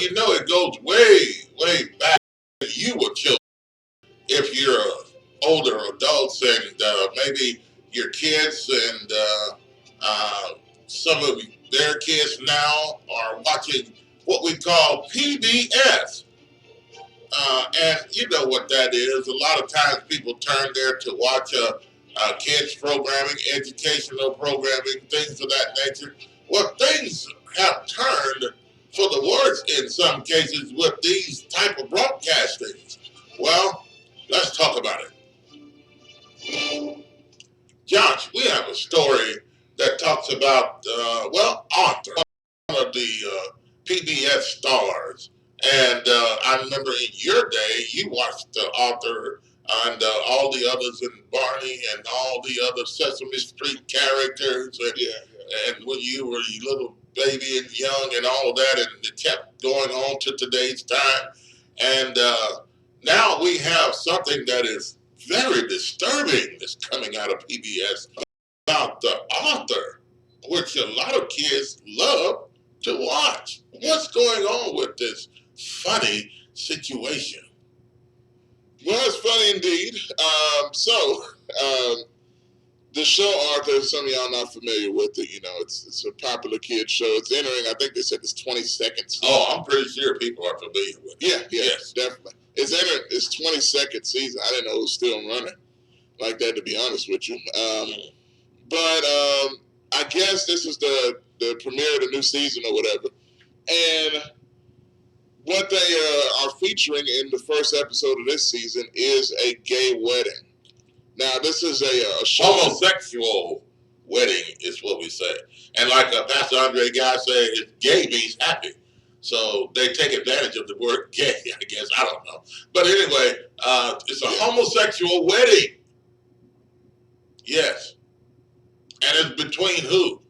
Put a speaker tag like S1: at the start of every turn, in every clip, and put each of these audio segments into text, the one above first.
S1: you know it goes way, way back when you were children. If you're older adults and maybe your kids and some of their kids now are watching what we call PBS. And you know what that is. A lot of times people turn there to watch kids programming, educational programming, things of that nature. Well, things have turned for the worse in some cases with these type of broadcastings. Well, let's talk about it. Josh, we have a story that talks about, Arthur, one of the PBS stars. And I remember in your day, you watched Arthur and all the others in Barney and all the other Sesame Street characters. And when you were a little baby and young and all of that, and it kept going on to today's time. And now we have something that is very disturbing that's coming out of PBS about the author, which a lot of kids love to watch. What's going on with this funny situation?
S2: Well, it's funny indeed. The show Arthur, some of y'all not familiar with it, it's a popular kid show. It's entering, I think they said it's 22nd season.
S1: Oh, I'm pretty sure people are familiar with it.
S2: Yeah, yes, definitely. It's entering its 22nd season. I didn't know it was still running like that, to be honest with you. But I guess this is the premiere of the new season or whatever. And what they are featuring in the first episode of this season is a gay wedding. Now, this is a show.
S1: Homosexual wedding is what we say. And like Pastor Andre Guy said, it's gay means happy. So they take advantage of the word gay, I guess. I don't know. But anyway, it's a homosexual wedding. Yes. And it's between who?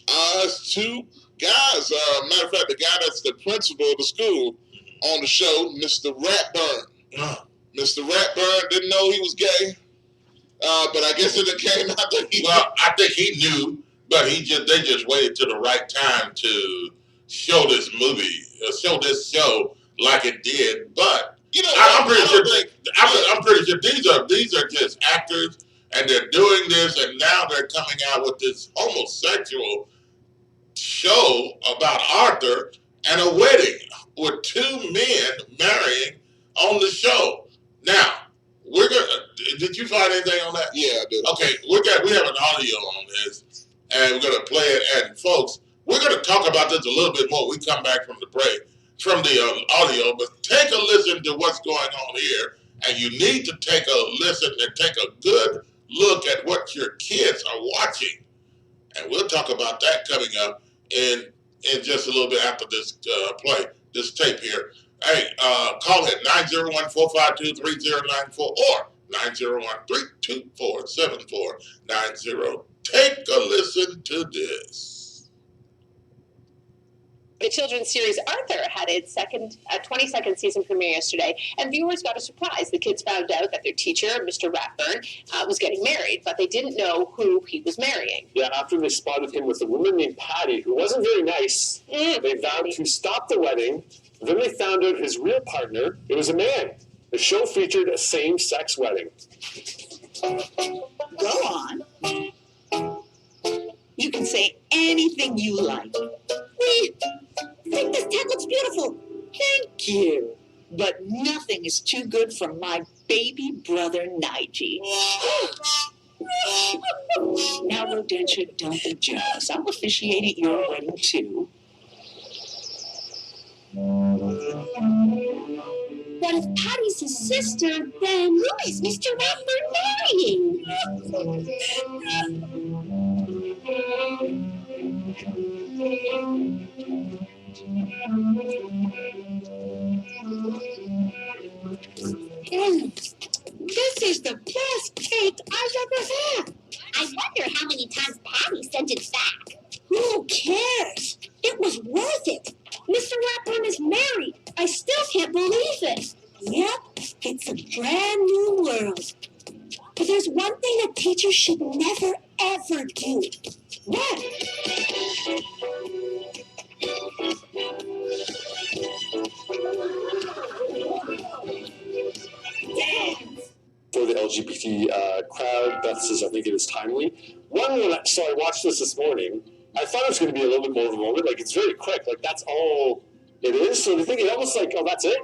S2: It's two guys. Matter of fact, the guy that's the principal of the school on the show, Mr. Ratburn. Mr. Ratburn didn't know he was gay. But I guess it came out that
S1: I think he knew, but they just waited till the right time to show this show like it did. But I'm pretty sure these are just actors, and they're doing this, and now they're coming out with this homosexual show about Arthur and a wedding with two men marrying on the show. Now, did you find anything on that?
S2: Yeah, I did.
S1: Okay, we have an audio on this, and we're gonna play it. And folks, we're gonna talk about this a little bit more. We come back from the break, from the audio, but take a listen to what's going on here, and you need to take a listen and take a good look at what your kids are watching, and we'll talk about that coming up in just a little bit after this this tape here. Hey, call it 901-452-3094 or 901-324-7490. Take a listen to this.
S3: The children's series Arthur had its 22nd season premiere yesterday, and viewers got a surprise. The kids found out that their teacher, Mr. Ratburn, was getting married, but they didn't know who he was marrying.
S4: Yeah, after they spotted him with a woman named Patty, who wasn't very nice, they vowed to stop the wedding. Then they found out his real partner, it was a man. The show featured a same-sex wedding.
S5: Go on. You can say anything you like. We think this tent looks beautiful. Thank you. But nothing is too good for my baby brother, Nige. Now, Rodentia, don't be jealous. I'm officiating your wedding, too.
S6: But if Patty's his sister, then who is Mr. Ratburn marrying?
S7: This is the best cake I've ever had.
S6: I wonder how many times Patty sent it back.
S7: Who cares? It was worth it. Mr. Ratburn is married. I still can't believe it. Yep, it's a brand new world. But there's one thing a teacher should never, ever do. What?
S4: LGBT crowd. Beth says, I think it is timely. So I watched this morning. I thought it was going to be a little bit more of a moment. Like, it's very quick. Like, that's all it is. So the thing, it almost like, oh, that's it?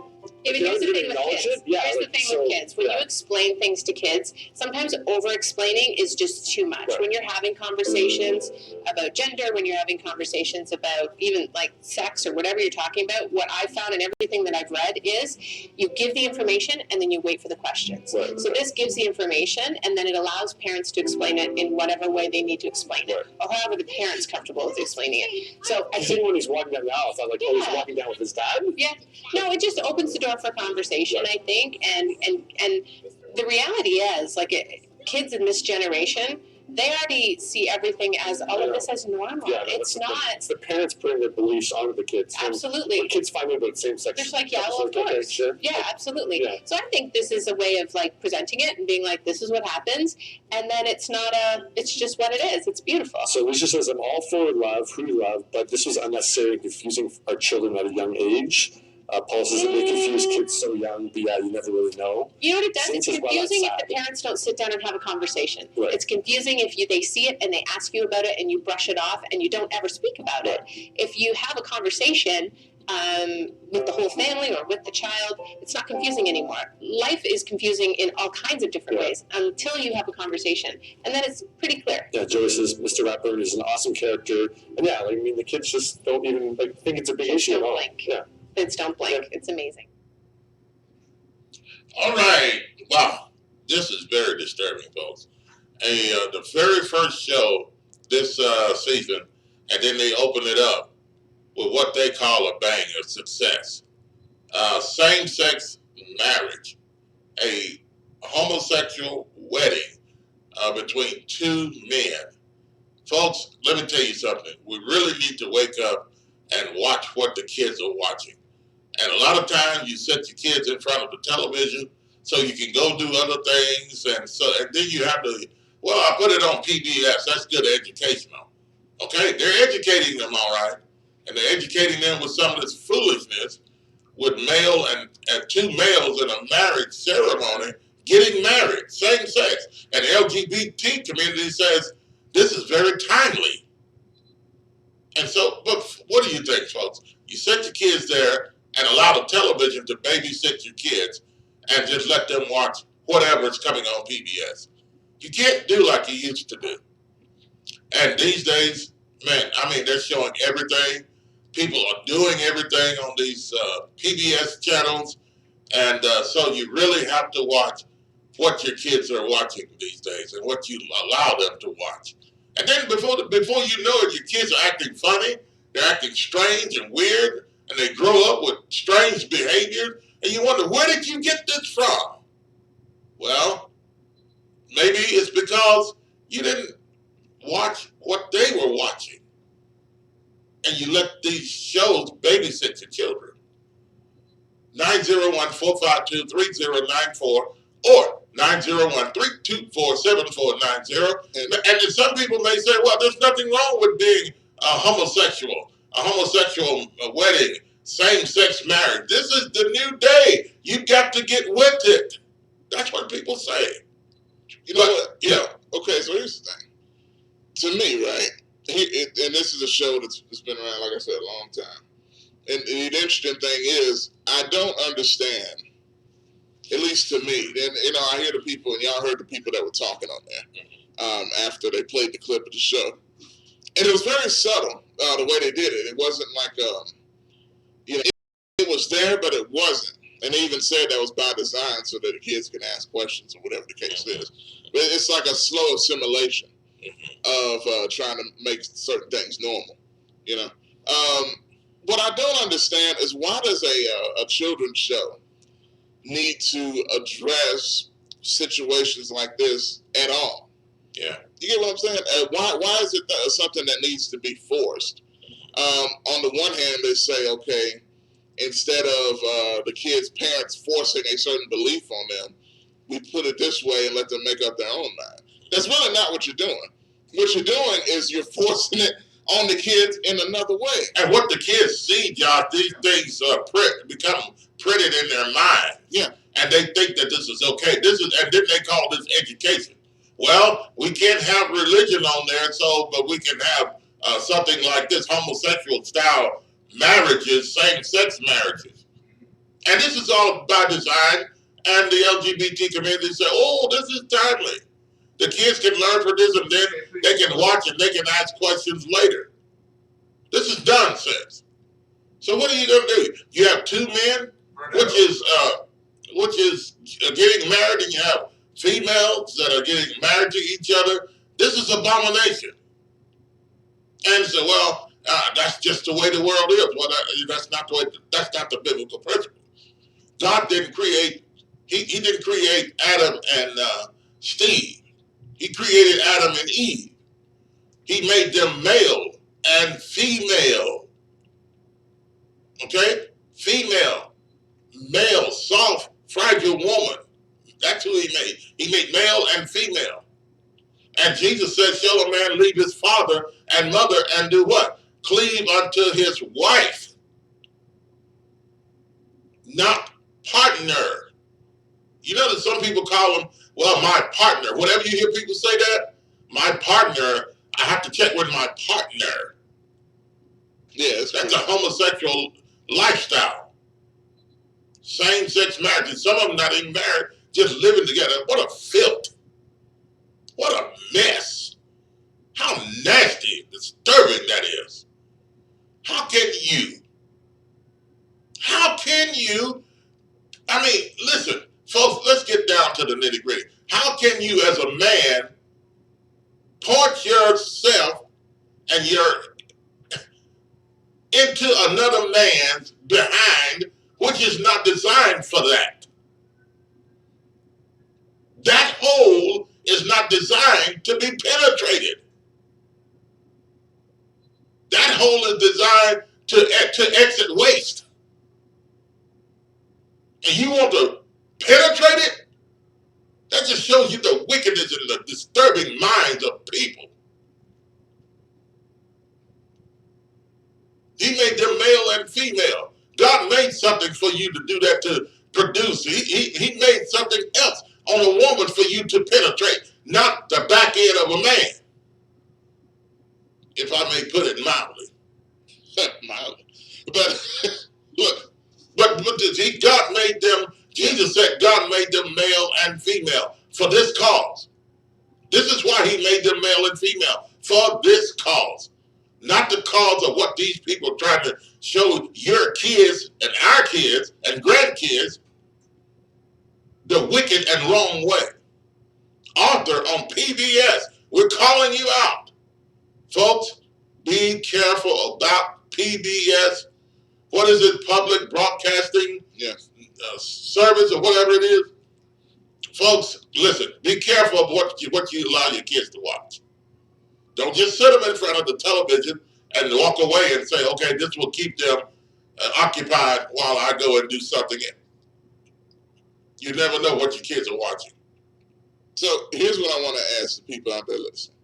S3: Yeah, but here's the thing with kids. Here's the thing with kids. When you explain things to kids, sometimes over-explaining is just too much.
S4: Right.
S3: When you're having conversations about gender, when you're having conversations about even like sex or whatever you're talking about, what I've found in everything that I've read is you give the information and then you wait for the questions.
S4: Right.
S3: So this gives the information and then it allows parents to explain it in whatever way they need to explain it, or however the parent's comfortable with explaining it. So I think
S4: when he's walking down the aisle, I thought like, oh, he's walking down with his dad?
S3: Yeah. No, it just opens the door for conversation, I think, and the reality is, like, kids in this generation, they already see everything as all of this as normal.
S4: Yeah,
S3: it's not.
S4: It's the parents putting their beliefs onto the kids.
S3: Absolutely.
S4: When kids find out about same-sex.
S3: Just like, yeah, well, of course.
S4: Sure.
S3: Yeah, absolutely.
S4: Yeah.
S3: So I think this is a way of like presenting it and being like, this is what happens, and then it's not it's just what it is. It's beautiful.
S4: So Alicia says, I'm all for love, who love, but this was unnecessary and confusing our children at a young age. Paul says that they confuse kids so young, but yeah, you never really know.
S3: You know what it does? It's confusing if
S4: outside.
S3: the parents don't sit down and have a conversation.
S4: Right.
S3: It's confusing if they see it and they ask you about it and you brush it off and you don't ever speak about it. If you have a conversation with the whole family or with the child, it's not confusing anymore. Life is confusing in all kinds of different ways until you have a conversation, and then it's pretty clear.
S4: Yeah, Joey says Mr. Ratburn is an awesome character, and yeah, like, I mean, the kids just don't even think it's a big issue at all. Yeah.
S3: Kids don't blink. Yeah. It's amazing.
S1: All right. Wow. This is very disturbing, folks. The very first show this season, and then they open it up with what they call a bang, a success. Same-sex marriage, a homosexual wedding between two men. Folks, let me tell you something. We really need to wake up and watch what the kids are watching. And a lot of times you set your kids in front of the television so you can go do other things, and then you have to, well, I put it on PBS. That's good educational. Okay, they're educating them all right, and they're educating them with some of this foolishness with two males in a marriage ceremony getting married, same sex. And the LGBT community says this is very timely. And so, but what do you think, folks? You set your kids there and allow the television to babysit your kids and just let them watch whatever is coming on PBS. You can't do like you used to do. And these days, man, I mean, they're showing everything. People are doing everything on these PBS channels. And so you really have to watch what your kids are watching these days and what you allow them to watch. And then before you know it, your kids are acting funny. They're acting strange and weird. And they grow up with strange behavior, and you wonder, where did you get this from? Well, maybe it's because you didn't watch what they were watching, and you let these shows babysit your children. 901-452-3094 or 901-324-7490. And then some people may say, well, there's nothing wrong with being homosexual. A homosexual wedding, same-sex marriage. This is the new day. You've got to get with it. That's what people say.
S2: You know what? Yeah. Okay, so here's the thing. To me, right, and this is a show that's been around, like I said, a long time. And the interesting thing is, I don't understand, at least to me, and I hear the people, and y'all heard the people that were talking on there after they played the clip of the show. And it was very subtle, the way they did it. It wasn't like, it was there, but it wasn't. And they even said that was by design so that the kids can ask questions or whatever the case is. But it's like a slow assimilation of trying to make certain things normal, What I don't understand is, why does a children's show need to address situations like this at all?
S1: Yeah.
S2: You get what I'm saying? Why is it something that needs to be forced? On the one hand, they say, okay, instead of the kids' parents forcing a certain belief on them, we put it this way and let them make up their own mind. That's really not what you're doing. What you're doing is you're forcing it on the kids in another way.
S1: And what the kids see, Josh, these things become printed in their mind.
S2: Yeah.
S1: And they think that this is okay. And then they call this education. Well, we can't have religion on there, but we can have something like this, homosexual style marriages, same-sex marriages. And this is all by design. And the LGBT community say, oh, this is timely. The kids can learn from this, and then they can watch and they can ask questions later. This is nonsense. So what are you going to do? You have two men, which is getting married, and you have females that are getting married to each other. This is abomination. And so, well, that's just the way the world is. Well, that's not the biblical principle. God didn't create. He didn't create Adam and Steve. He created Adam and Eve. He made them male and female. Okay? Female, male, soft, fragile woman. That's who he made. He made male and female. And Jesus said, shall a man leave his father and mother and do what? Cleave unto his wife. Not partner. You know that some people call them, well, my partner. Whenever you hear people say that, my partner, I have to check with my partner. Yes, that's a homosexual lifestyle. Same-sex marriages. Some of them not even married, just living together. What a filth. What a mess. How nasty and disturbing that is. How can you, I mean, listen, folks, let's get down to the nitty-gritty. How can you as a man point yourself and into another man's behind, which is not designed for that? That hole is not designed to be penetrated. That hole is designed to exit waste. And you want to penetrate it? That just shows you the wickedness and the disturbing minds of people. He made them male and female. God made something for you to do that, to produce. He made something else on a woman for you to penetrate, not the back end of a man. If I may put it mildly. Mildly. But look, but God made them, Jesus said God made them male and female for this cause. This is why he made them male and female, for this cause. Not the cause of what these people are trying to show your kids and our kids and grandkids the wicked and wrong way. Arthur on PBS, we're calling you out. Folks, be careful about PBS. What is it? Public Broadcasting Service or whatever it is. Folks, listen, be careful of what you allow your kids to watch. Don't just sit them in front of the television and walk away and say, okay, this will keep them occupied while I go and do something. You never know what your kids are watching.
S2: So here's what I want to ask the people out there listening.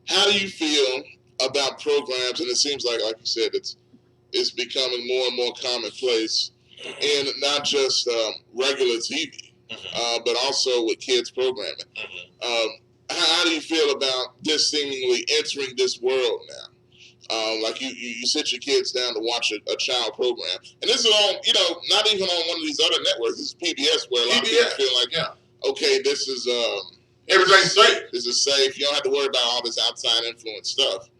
S2: How do you feel about programs, and it seems like you said, it's becoming more and more commonplace in not just regular TV, but also with kids programming. How do you feel about this seemingly entering this world now? Like you sit your kids down to watch a child program, and this is on, not even on one of these other networks. This is PBS, where a lot of people feel like, okay, this is
S1: everything's safe.
S2: This is safe. You don't have to worry about all this outside influence stuff.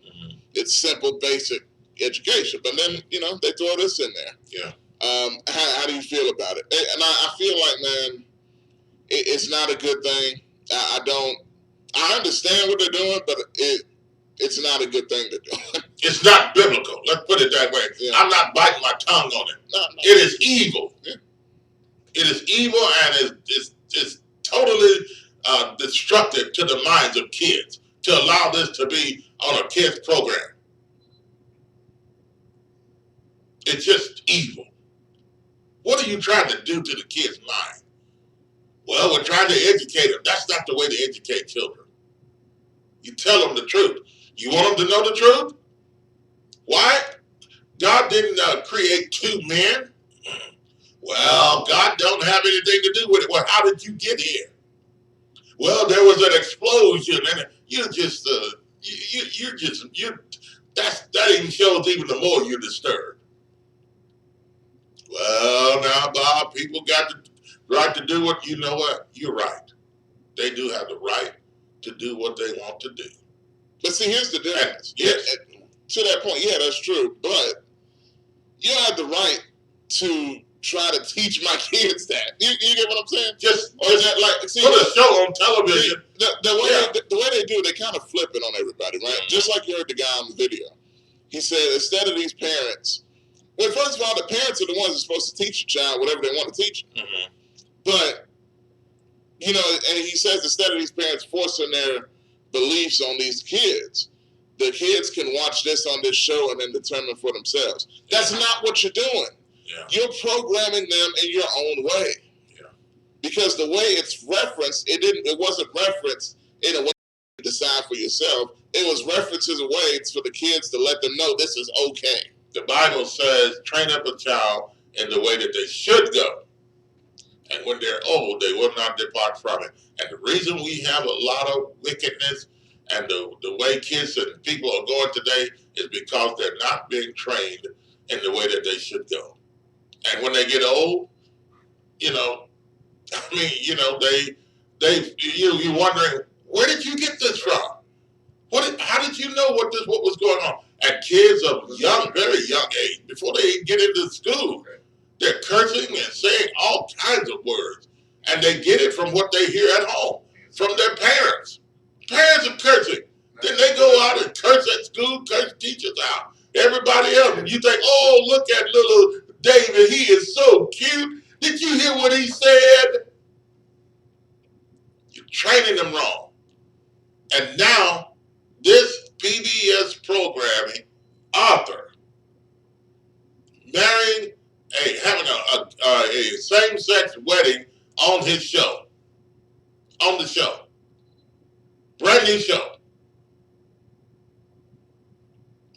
S2: It's simple, basic education. But then, they throw this in there.
S1: Yeah.
S2: How do you feel about it? And I feel like, man, it's not a good thing. I understand what they're doing, but it's not a good thing to do.
S1: It's not biblical. Let's put it that way. Yeah. I'm not biting my tongue on it. No. It is evil. Yeah. It is evil, and it's totally destructive to the minds of kids to allow this to be on a kids program. It's just evil. What are you trying to do to the kids' mind? Well, we're trying to educate them. That's not the way to educate children. You tell them the truth. You want them to know the truth? Why? God didn't create two men. Well, God don't have anything to do with it. Well, how did you get here? Well, there was an explosion, and you just, that even shows even the more you're disturbed. Well, now, Bob, people got the right to do what, you know what? You're right. They do have the right to do what they want to do.
S2: But see, here's the difference.
S1: Yes.
S2: To that point, yeah, that's true. But you don't have the right to try to teach my kids that. You get what I'm saying?
S1: Just
S2: Or is that like, see,
S1: put a show on television.
S2: The way they do, they kind of flip it on everybody, right? Mm-hmm. Just like you heard the guy on the video. He said, instead of these parents, well, first of all, the parents are the ones that are supposed to teach your child whatever they want to teach. Mm-hmm. But, you know, and he says instead of these parents forcing their beliefs on these kids, the kids can watch this on this show and then determine for themselves. That's not what you're doing. Yeah. You're programming them in your own way. Yeah. Because the way it's referenced, it wasn't referenced in a way to decide for yourself. It was referenced as a way for the kids to let them know this is okay.
S1: The Bible says, train up a child in the way that they should go. And when they're old, they will not depart from it. And the reason we have a lot of wickedness and the way kids and people are going today is because they're not being trained in the way that they should go. And when they get old, you know, I mean, you know, you're wondering, where did you get this from? How did you know what was going on? And kids of very young age, before they even get into school, they're cursing and saying all kinds of words. And they get it from what they hear at home, from their parents. Parents are cursing. Then they go out and curse at school, curse teachers out. Everybody else. And you think, oh, look at little David. He is so cute. Did you hear what he said? You're training them wrong. And now, this PBS programming author having a same-sex wedding on his show. On the show. Brand new show.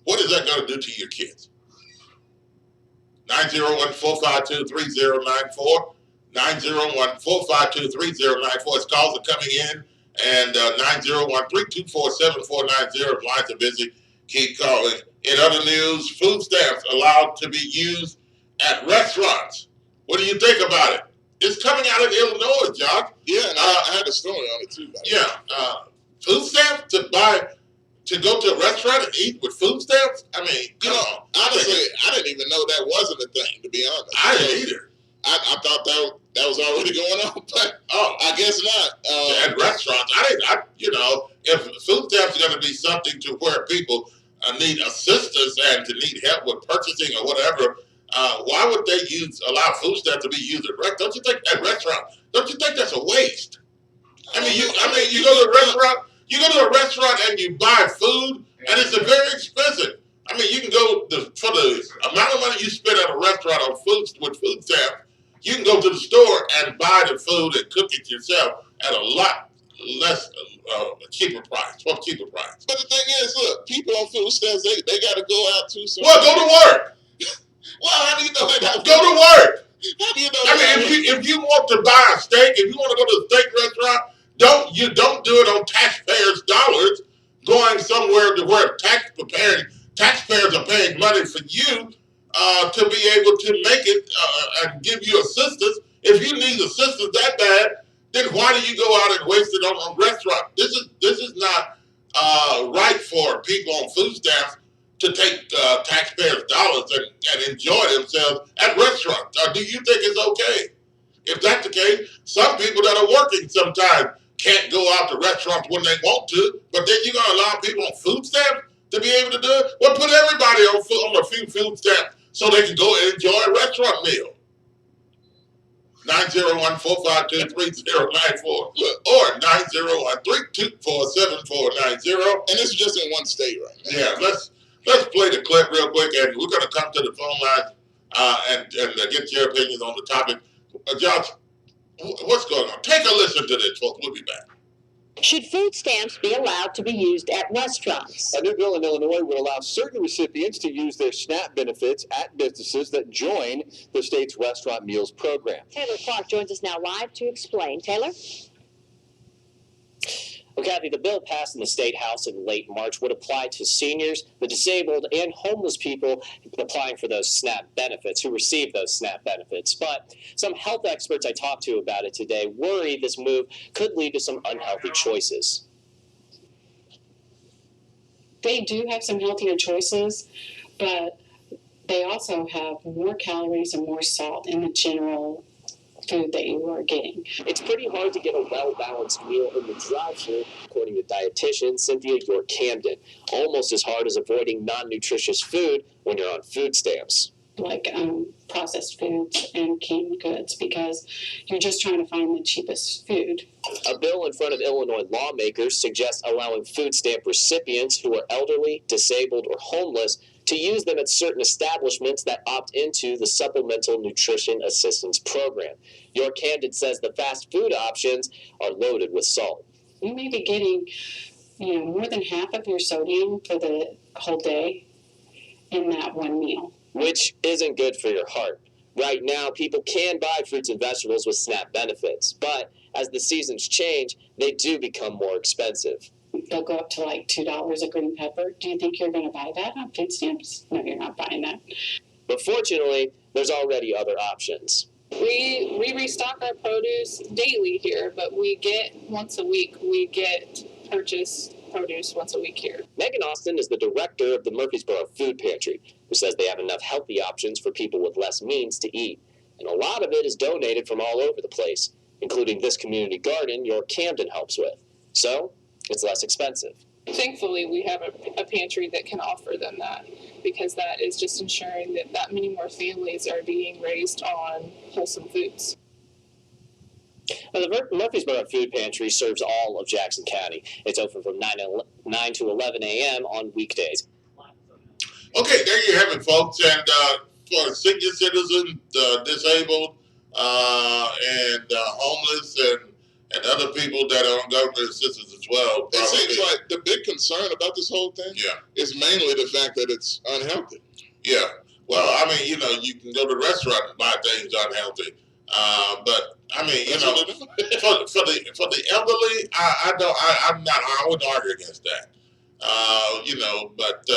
S1: What is that going to do to your kids? 901-452-3094. 901-452-3094. Calls are coming in. And 901-324-7490. Lines are busy. Keep calling. In other news, food stamps allowed to be used at restaurants. What do you think about it? It's coming out of Illinois, Josh.
S2: Yeah, and I had a story on it too.
S1: Food stamps to go to a restaurant and eat with food stamps? I mean,
S2: honestly, I didn't even know that wasn't a thing, to be honest.
S1: I didn't either.
S2: I thought that was already going on, but I guess not.
S1: At restaurants, if food stamps are going to be something to where people need assistance and to need help with purchasing or whatever, why would they allow food stamps to be used at restaurants? Don't you think at restaurants? Don't you think that's a waste? I mean, you go to a restaurant. You go to a restaurant and you buy food, and it's very expensive. I mean, you can go for the amount of money you spend at a restaurant on food with food stamps. You can go to the store and buy the food and cook it yourself at a lot less cheaper price. But the
S2: thing is, look, people on food stamps, they got to go out too.
S1: Well, go to work.
S2: Well, how do you know they got to
S1: go to work?
S2: How do you know?
S1: I mean, if you want to buy a steak, if you want to go to a steak restaurant, don't do it on taxpayers' dollars, going somewhere to where taxpayers are paying money for you to be able to make it and give you assistance. If you need assistance that bad, then why do you go out and waste it on a restaurant? This is not right for people on food stamps to take taxpayers' dollars and enjoy themselves at restaurants. Do you think it's okay? If that's the case, some people that are working sometimes can't go out to restaurants when they want to, but then you're going to allow people on food stamps to be able to do it? Well, put everybody on a few food stamps so they can go and enjoy a restaurant meal. 901-452-3094 or 901-324-7490.
S2: And this is just in one state right now.
S1: Yeah, let's play the clip real quick, and we're going to come to the phone line and get your opinions on the topic. Josh, what's going on? Take a listen to this, folks. We'll be back.
S8: Should food stamps be allowed to be used at restaurants?
S9: A new bill in Illinois would allow certain recipients to use their SNAP benefits at businesses that join the state's restaurant meals program.
S8: Taylor Clark joins us now live to explain. Taylor?
S10: Well, Kathy, the bill passed in the State House in late March would apply to seniors, the disabled, and homeless people applying for those SNAP benefits, who receive those SNAP benefits. But some health experts I talked to about it today worry this move could lead to some unhealthy choices.
S11: They do have some healthier choices, but they also have more calories and more salt in the general food that you are getting.
S10: It's pretty hard to get a well-balanced meal in the drive-thru, according to dietitian Cynthia York-Camden. Almost as hard as avoiding non-nutritious food when you're on food stamps.
S11: Like processed foods and canned goods, because you're just trying to find the cheapest food.
S10: A bill in front of Illinois lawmakers suggests allowing food stamp recipients who are elderly, disabled, or homeless to use them at certain establishments that opt into the Supplemental Nutrition Assistance Program. York-Camden says the fast food options are loaded with salt.
S11: You may be getting, more than half of your sodium for the whole day in that one meal.
S10: Which isn't good for your heart. Right now, people can buy fruits and vegetables with SNAP benefits, but as the seasons change, they do become more expensive.
S11: They'll go up to like $2 a green pepper. Do you think you're going to buy that on food stamps? No, you're not buying that.
S10: But fortunately, there's already other options.
S12: We restock our produce daily here, but we get once a week, purchase produce once a week here.
S10: Megan Austin is the director of the Murfreesboro Food Pantry, who says they have enough healthy options for people with less means to eat. And a lot of it is donated from all over the place, including this community garden York-Camden helps with. So it's less expensive.
S12: Thankfully, we have a pantry that can offer them that, because that is just ensuring that many more families are being raised on wholesome foods.
S10: Now, the Murfreesboro Food Pantry serves all of Jackson County. It's open from 9 to 11 a.m. on weekdays.
S1: Okay, there you have it, folks. And for senior citizens, disabled, and homeless, and other people that are on government assistance as well.
S2: It seems like the big concern about this whole thing is mainly the fact that it's unhealthy.
S1: Yeah. Well, I mean, you can go to the restaurant and buy things unhealthy. But I mean, for the elderly, I wouldn't argue against that. But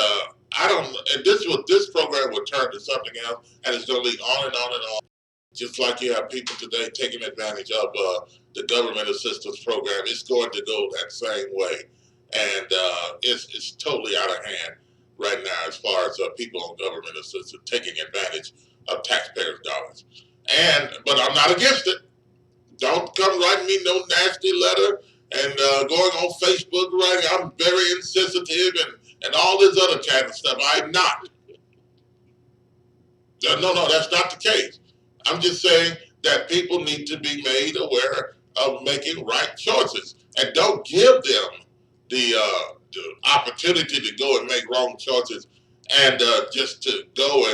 S1: I don't. And this program would turn to something else, and it's going to lead on and on and on. Just like you have people today taking advantage of the government assistance program, it's going to go that same way, and it's totally out of hand right now as far as people on government assistance taking advantage of taxpayers' dollars. But I'm not against it. Don't come writing me no nasty letter and going on Facebook writing I'm very insensitive and all this other kind of stuff. I'm not. No, that's not the case. I'm just saying that people need to be made aware of making right choices, and don't give them the opportunity to go and make wrong choices and just to go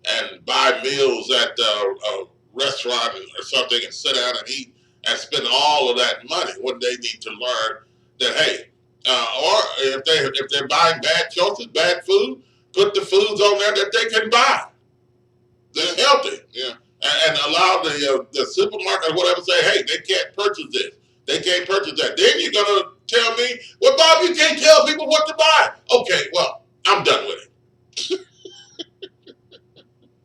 S1: and buy meals at a restaurant or something and sit down and eat and spend all of that money when they need to learn that, hey, or if they're buying bad choices, bad food, put the foods on there that they can buy. That's healthy.
S2: Yeah.
S1: And allow the supermarket or whatever say, hey, they can't purchase this. They can't purchase that. Then you're going to tell me, well, Bob, you can't tell people what to buy. Okay, well, I'm done with it.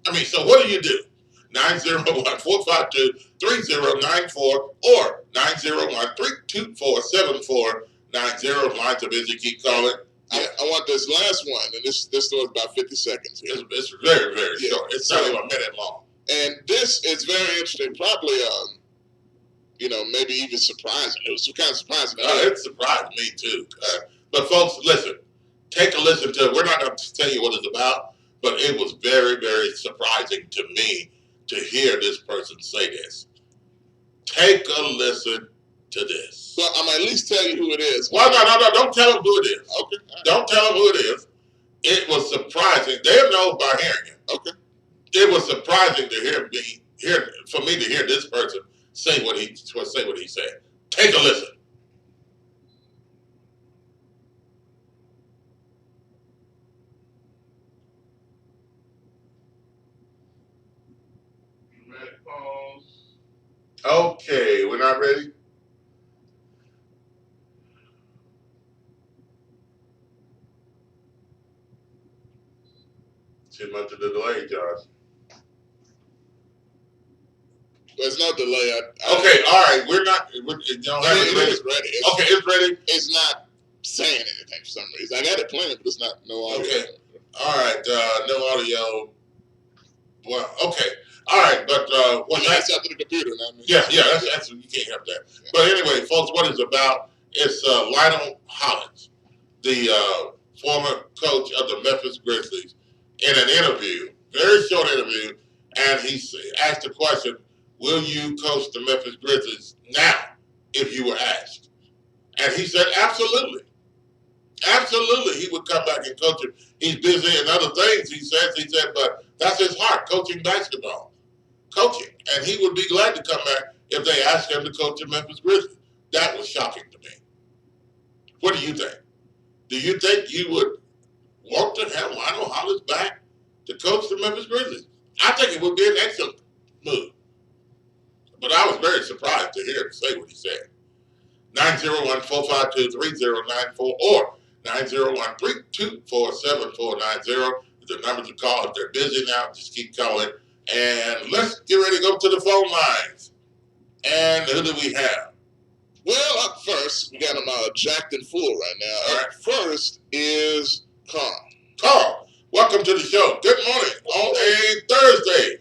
S1: I mean, so what do you do? 901-452-3094 or 901-324-7490. Lines are busy. Keep calling.
S2: I want this last one, and this story is about 50 seconds.
S1: It's very, very short. It's not even a minute long.
S2: And this is very interesting. Probably, maybe even surprising. It was kind of surprising.
S1: It surprised me too. But folks, listen. Take a listen to it. We're not going to tell you what it's about, but it was very, very surprising to me to hear this person say this. Take a listen to this.
S2: Well, I'm at least tell you who it is.
S1: Well, no. Don't tell them who it is.
S2: Okay.
S1: Don't tell them who it is. It was surprising. They'll know by hearing it.
S2: Okay.
S1: It was surprising for me to hear this person say what he said. Take a listen. Okay, we're not ready? Too much of the delay, Josh.
S2: There's no delay.
S1: Okay, all right. We're not. You don't have it ready.
S2: It's ready.
S1: Okay, it's ready.
S2: It's not saying anything for some reason. I got it playing, but it's not no audio.
S1: Okay. All right. No audio. Well, okay. All right, but
S2: that's up to the computer now.
S1: Yeah, that's you can't have that. Yeah. But anyway, folks, what it's about is Lionel Hollins, the former coach of the Memphis Grizzlies, in an interview, very short interview, and he asked the question, "Will you coach the Memphis Grizzlies now if you were asked?" And he said, "Absolutely, absolutely." He would come back and coach him. He's busy in other things. He said, but that's his heart, coaching basketball. Coaching, and he would be glad to come back if they asked him to coach the Memphis Grizzlies. That was shocking to me. What do you think? Do you think you would want to have Lionel Hollins back to coach the Memphis Grizzlies? I think it would be an excellent move. But I was very surprised to hear him say what he said. 901-452-3094 or 901-324-7490 is the number to call. If they're busy now, just keep calling. And let's get ready to go to the phone lines. And who do we have?
S2: Well, up first, we got him jacked and full right now.
S1: All right.
S2: Up first is Carl.
S1: Carl, welcome to the show. Good morning on a Thursday.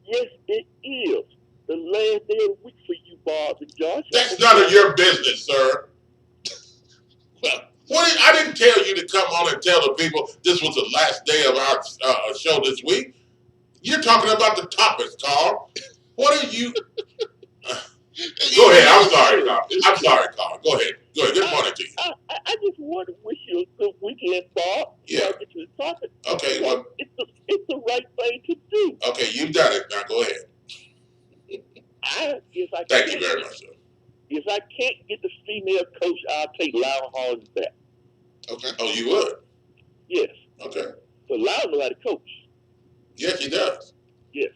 S13: Yes, it is. The last day of the week for you, Bob and Josh.
S1: That's none of your business, sir. Well, I didn't tell you to come on and tell the people this was the last day of our show this week. You're talking about the topics, Carl. What are you? Go ahead. I'm sorry, Carl. Go ahead. Good morning to you.
S13: I just want to wish you a good weekend, Bob.
S1: Yeah.
S13: Get to the topic.
S1: Okay. Well,
S13: it's the right thing to do.
S1: Okay, you've done it. Now go ahead. Thank you very much, sir.
S13: If I can't get the female coach, I'll take Lionel Hollins back.
S1: Okay. Oh, you would?
S13: Yes.
S1: Okay.
S13: But Lionel knows how to coach.
S1: Yes, he does.
S13: Yes.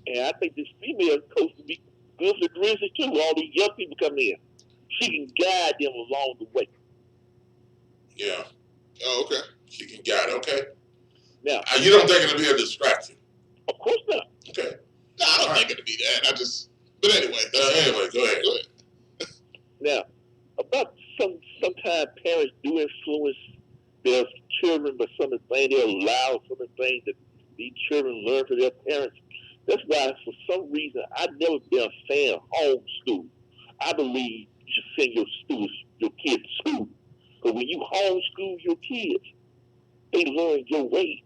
S13: And I think this female coach would be good for the Grizzlies too. All these young people come in. She can guide them along the way.
S1: Yeah.
S2: Oh, okay.
S1: She can guide. Okay.
S13: Now,
S1: you don't think it'll be a distraction?
S13: Of course not.
S1: Okay.
S2: No, I don't think it'll be that. But anyway.
S1: Anyway, go ahead.
S13: Now, about sometimes parents do influence their children, but some of the things they allow, some of the things that these children learn from their parents. That's why, for some reason, I've never been a fan of homeschool. I believe you should send your kids to school. But when you homeschool your kids, they learn your ways.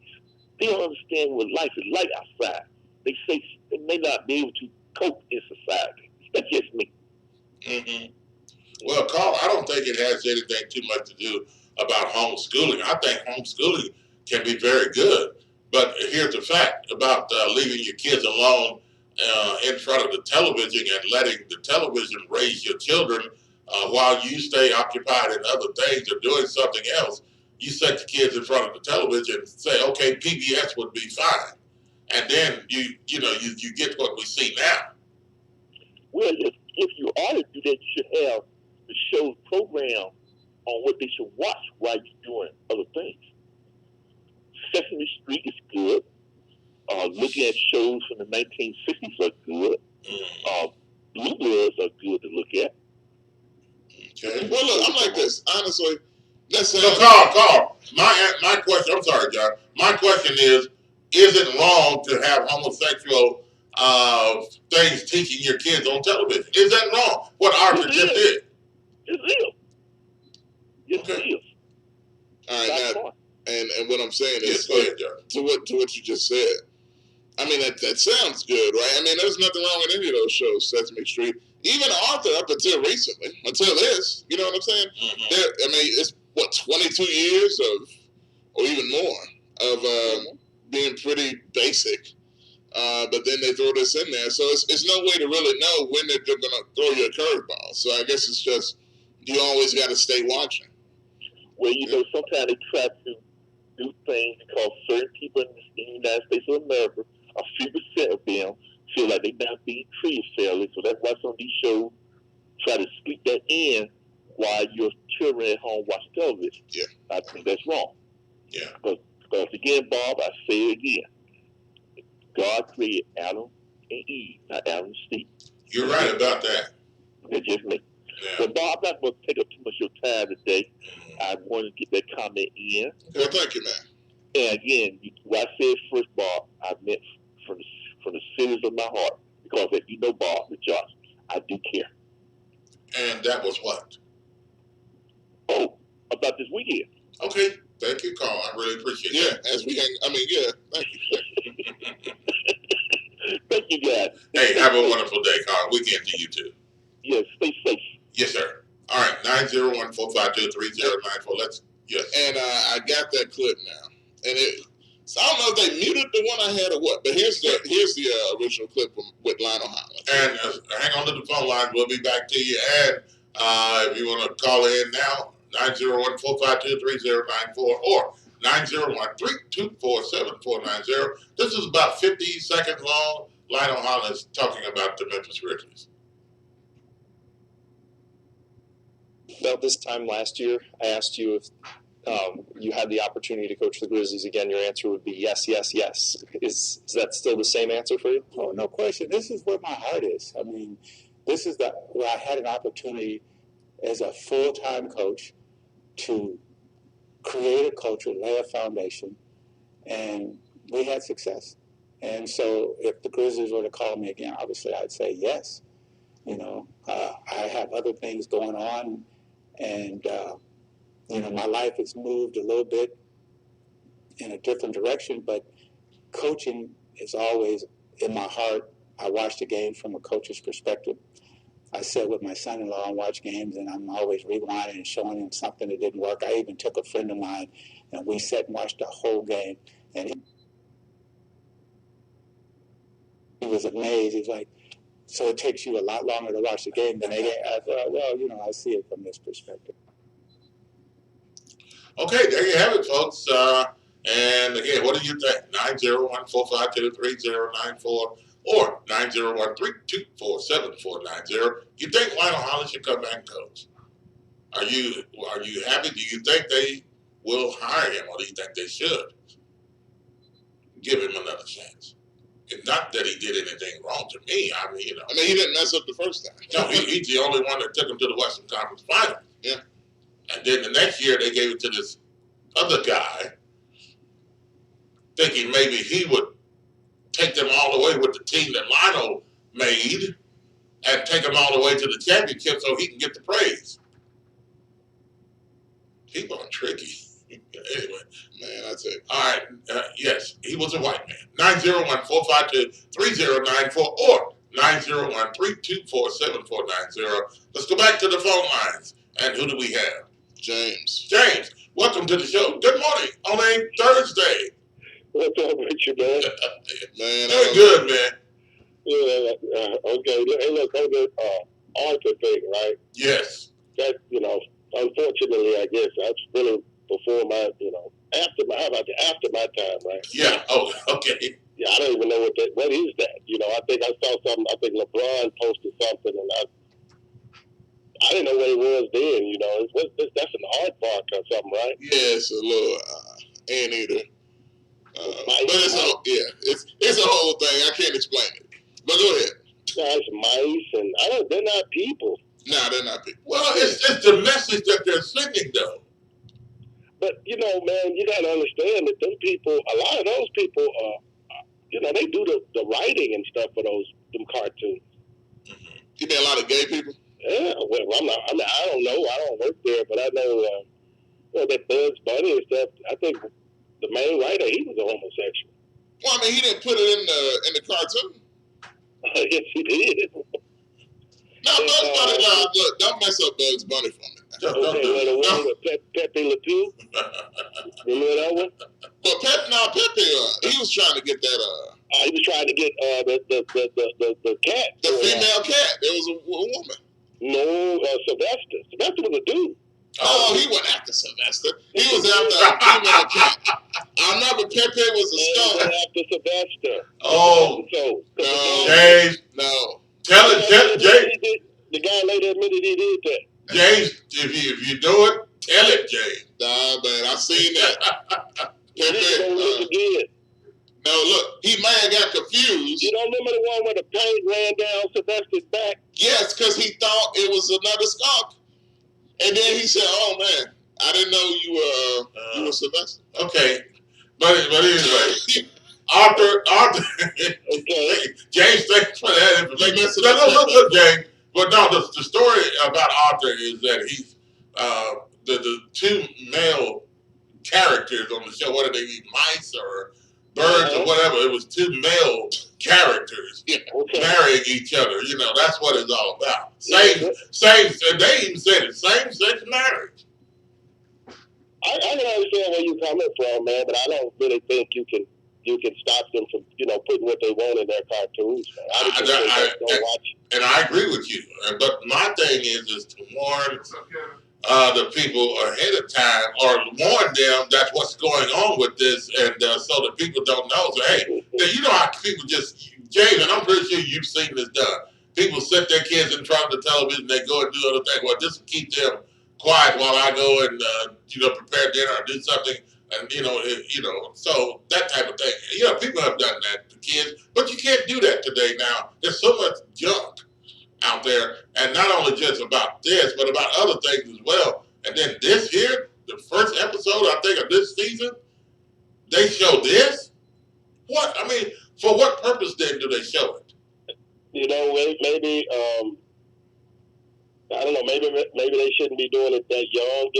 S13: They don't understand what life is like outside. They say they may not be able to cope in society. That's just me.
S1: Mm-hmm. Well, Carl, I don't think it has anything too much to do about homeschooling. I think homeschooling can be very good. But here's the fact about leaving your kids alone in front of the television and letting the television raise your children while you stay occupied in other things or doing something else. You set the kids in front of the television and say, okay, PBS would be fine. And then you get what we see now.
S13: Well, if you are to do that, you should have the show's program on what they should watch while you're doing other things. Sesame Street is good. Looking at shows from the 1960s are good. Blue Bloods are good to look at.
S1: Okay.
S2: Well, look, I'm like this. Honestly, let's say.
S1: So, Carl, my question. I'm sorry, John. My question is it wrong to have homosexual things teaching your kids on television? Is that wrong? What Arthur just did?
S13: It is. It is.
S2: All right, now, and what I'm saying is,
S1: go ahead, John.
S2: to what you just said. I mean, that sounds good, right? I mean, there's nothing wrong with any of those shows, Sesame Street. Even Arthur, up until recently, until this, you know what I'm saying? Mm-hmm. It's, 22 years or even more of being pretty basic. But then they throw this in there. So it's no way to really know when they're going to throw you a curveball. So I guess it's just, you always got to stay watching.
S13: Well, sometimes they try to do things because certain people in the United States of America, a few percent of them, feel like they're not being treated fairly. So that's why some of these shows try to squeak that in while your children at home watch television.
S2: Yeah.
S13: I think that's wrong.
S2: Yeah.
S13: Because again, Bob, I say it again. God created Adam and Eve, not Adam and Steve.
S1: You're right about that.
S13: That's just me.
S1: Yeah.
S13: But Bob, I'm not going to take up too much of your time today. I wanted to get that comment in.
S2: Well, thank you, man.
S13: And again, what I said first, Bob, I meant from the cities of my heart. Because if you know Bob, the Josh, I do care.
S1: And that was what?
S13: Oh, about this weekend.
S1: Okay. Thank you, Carl. I really appreciate that.
S2: Yeah, as we hang, thank you.
S13: Thank you, guys.
S1: Hey, have a wonderful day, Carl. Weekend to you, too.
S13: Yes, stay safe.
S1: Yes, sir. All right, 901-452-3094. Yes.
S2: And I got that clip now. And so I don't know if they muted the one I had or what, but here's the original clip with Lionel Hollins.
S1: And hang on to the phone line. We'll be back to you. And if you want to call in now, 901-452-3094 or 901-324-7490. This is about 50 seconds long. Lionel Hollins talking about the Memphis Grizzlies.
S10: About this time last year, I asked you if you had the opportunity to coach the Grizzlies again. Your answer would be yes, yes, yes. Is that still the same answer for you?
S14: Oh, no question. This is where my heart is. I mean, this is where I had an opportunity as a full-time coach to create a culture, lay a foundation, and we had success. And so if the Grizzlies were to call me again, obviously I'd say yes. You know, I have other things going on, and, you know, my life has moved a little bit in a different direction, but coaching is always in my heart. I watch the game from a coach's perspective. I sit with my son-in-law and watch games, and I'm always rewinding and showing him something that didn't work. I even took a friend of mine, and we sat and watched the whole game, and he was amazed. He's like, so it takes you a lot longer to watch the game than they get. I thought, well, you know, I see it from this perspective.
S1: Okay, there you have it, folks. And again, what do you think? 901-452-3094 or 901-324-7490. You think Lionel Hollins should come back and coach? Are you happy? Do you think they will hire him, or do you think they should give him another chance? It's not that he did anything wrong to me. I mean, you know.
S2: I mean, he didn't mess up the first time.
S1: No, he's the only one that took him to the Western Conference Finals.
S2: Yeah.
S1: And then the next year they gave it to this other guy, thinking maybe he would take them all the way with the team that Lionel made and take them all the way to the championship so he can get the praise. People are tricky. Anyway,
S2: man, that's it.
S1: All right. Yes, he was a white man. 901-452-3094 or 901-324-7490. Let's go back to the phone lines. And who do we have?
S2: James.
S1: James, welcome to the show. Good morning on a Thursday.
S15: What's up with you, man?
S2: Man,
S1: doing good, man.
S15: Yeah, okay. Hey, look, on the Arthur thing, right?
S1: Yes.
S15: That, you know, unfortunately, I guess that's really before my, you know, after my time, right?
S1: Yeah. Oh, okay.
S15: Yeah, I don't even know what is that? You know, I think I saw something. I think LeBron posted something, and I didn't know what it was then. You know, that's an art park or something, right?
S2: Yeah, it's a little anteater. But it's a whole thing. I can't explain it. But go ahead.
S15: It's mice, and they're not people.
S2: No, they're not people.
S1: Well, it's the message that they're sending, though.
S15: But, you know, man, you got to understand that them people, a lot of those people, you know, they do the writing and stuff for them cartoons.
S2: Mm-hmm. You mean a lot of gay people?
S15: Yeah, well, I don't know. I don't work there, but I know, that Bugs Bunny and stuff. I think the main writer, he was a homosexual.
S2: Well, I mean, he didn't put it in the cartoon.
S15: Yes, he did.
S2: No, Bugs Bunny, look, don't mess up Bugs Bunny for me.
S15: Okay, well, the one with Pepe Le Pew. Remember that one?
S2: Well, Pepe, he was trying to get that.
S15: He was trying to get the cat.
S2: The female cat. There was a woman.
S15: No, Sylvester. Sylvester was a dude.
S2: Oh, he went after Sylvester. He was after a female cat. I know, but Pepe was a
S15: And
S2: skunk.
S15: after Sylvester.
S1: Oh,
S15: So,
S2: No,
S1: James,
S2: no.
S1: tell James.
S15: The guy later admitted he did that.
S1: James, if you do it, tell it, James.
S2: Nah, man, I seen that.
S15: You need to go look again.
S2: No, look, he may have got confused.
S15: You don't remember the one where the paint ran down Sylvester's back?
S2: Yes, because he thought it was another skunk. And then he said, "Oh man, I didn't know you were Sylvester."
S1: Okay, but anyway, Arthur.
S15: Okay.
S1: James, thanks for that information.
S2: You messed it
S1: No,
S2: up.
S1: look, James. But no, the story about Arthur is that he's the two male characters on the show. What did they eat? Mice or birds or whatever? It was two male characters marrying each other. You know, that's what it's all about. Same. And they even said it. Same-sex marriage.
S15: I can understand where you're coming from, man, but I don't really think you can stop them from, putting what they want in their cartoons, man.
S1: And I agree with you. But my thing is to warn the people ahead of time, or warn them that's what's going on with this, and so that people don't know. So, hey, you know how people just, James, and I'm pretty sure you've seen this done. People sit their kids in front of the television, they go and do other things. Well, just to keep them quiet while I go and prepare dinner or do something, and so that type of thing. People have done that to kids, but you can't do that today. Now there's so much junk out there, and not only just about this, but about other things as well. And then this here, the first episode I think of this season, they show this. What I mean, for what purpose then do they show it?
S15: Maybe I don't know. Maybe they shouldn't be doing it that young,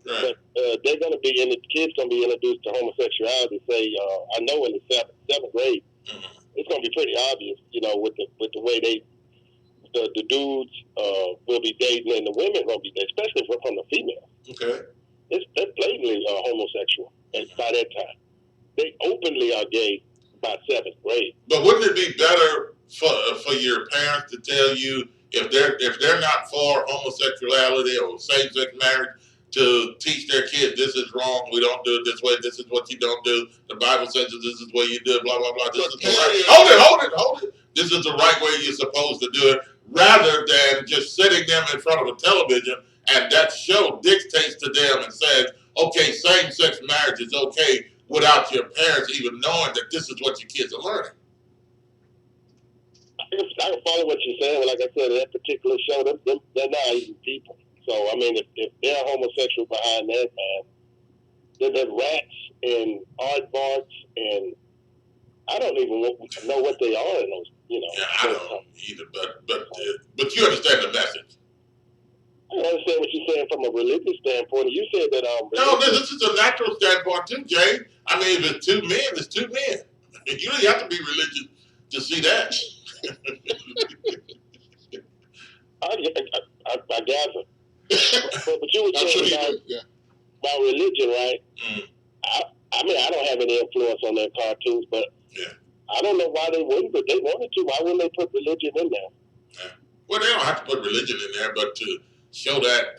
S1: Right.
S15: But they're going to be kids going to be introduced to homosexuality. Say, I know in the seventh grade, it's going to be pretty obvious, with the way the dudes will be dating and the women will be dating, especially from the female.
S1: Okay.
S15: They're blatantly homosexual by that time. They openly are gay by seventh grade.
S1: But wouldn't it be better for your parents to tell you if they're not for homosexuality or same-sex marriage, to teach their kids this is wrong, we don't do it this way, this is what you don't do, the Bible says this is the way you do it, blah blah blah. This is the right. Hold it. This is the right way you're supposed to do it, rather than just sitting them in front of a television and that show dictates to them and says, okay, same-sex marriage is okay, without your parents even knowing that this is what your kids are learning.
S15: I can follow what you're saying, but like I said, that particular show, they're not even people. So, I mean, if they're homosexual behind that, man, they're rats and aardvarks, and I don't even know what they are in those,
S1: Yeah, I don't either, but you understand the message.
S15: I understand what you're saying from a religious standpoint. You said that...
S1: No, this is a natural standpoint too, Jay. I mean, if it's two men, it's two men. You don't have to be religious to see that.
S15: I gather. But you were saying about religion, right? I mean, I don't have any influence on their cartoons, but I don't know why they wouldn't, but they wanted to. Why wouldn't they put religion in there?
S1: Yeah. Well, they don't have to put religion in there, but to show that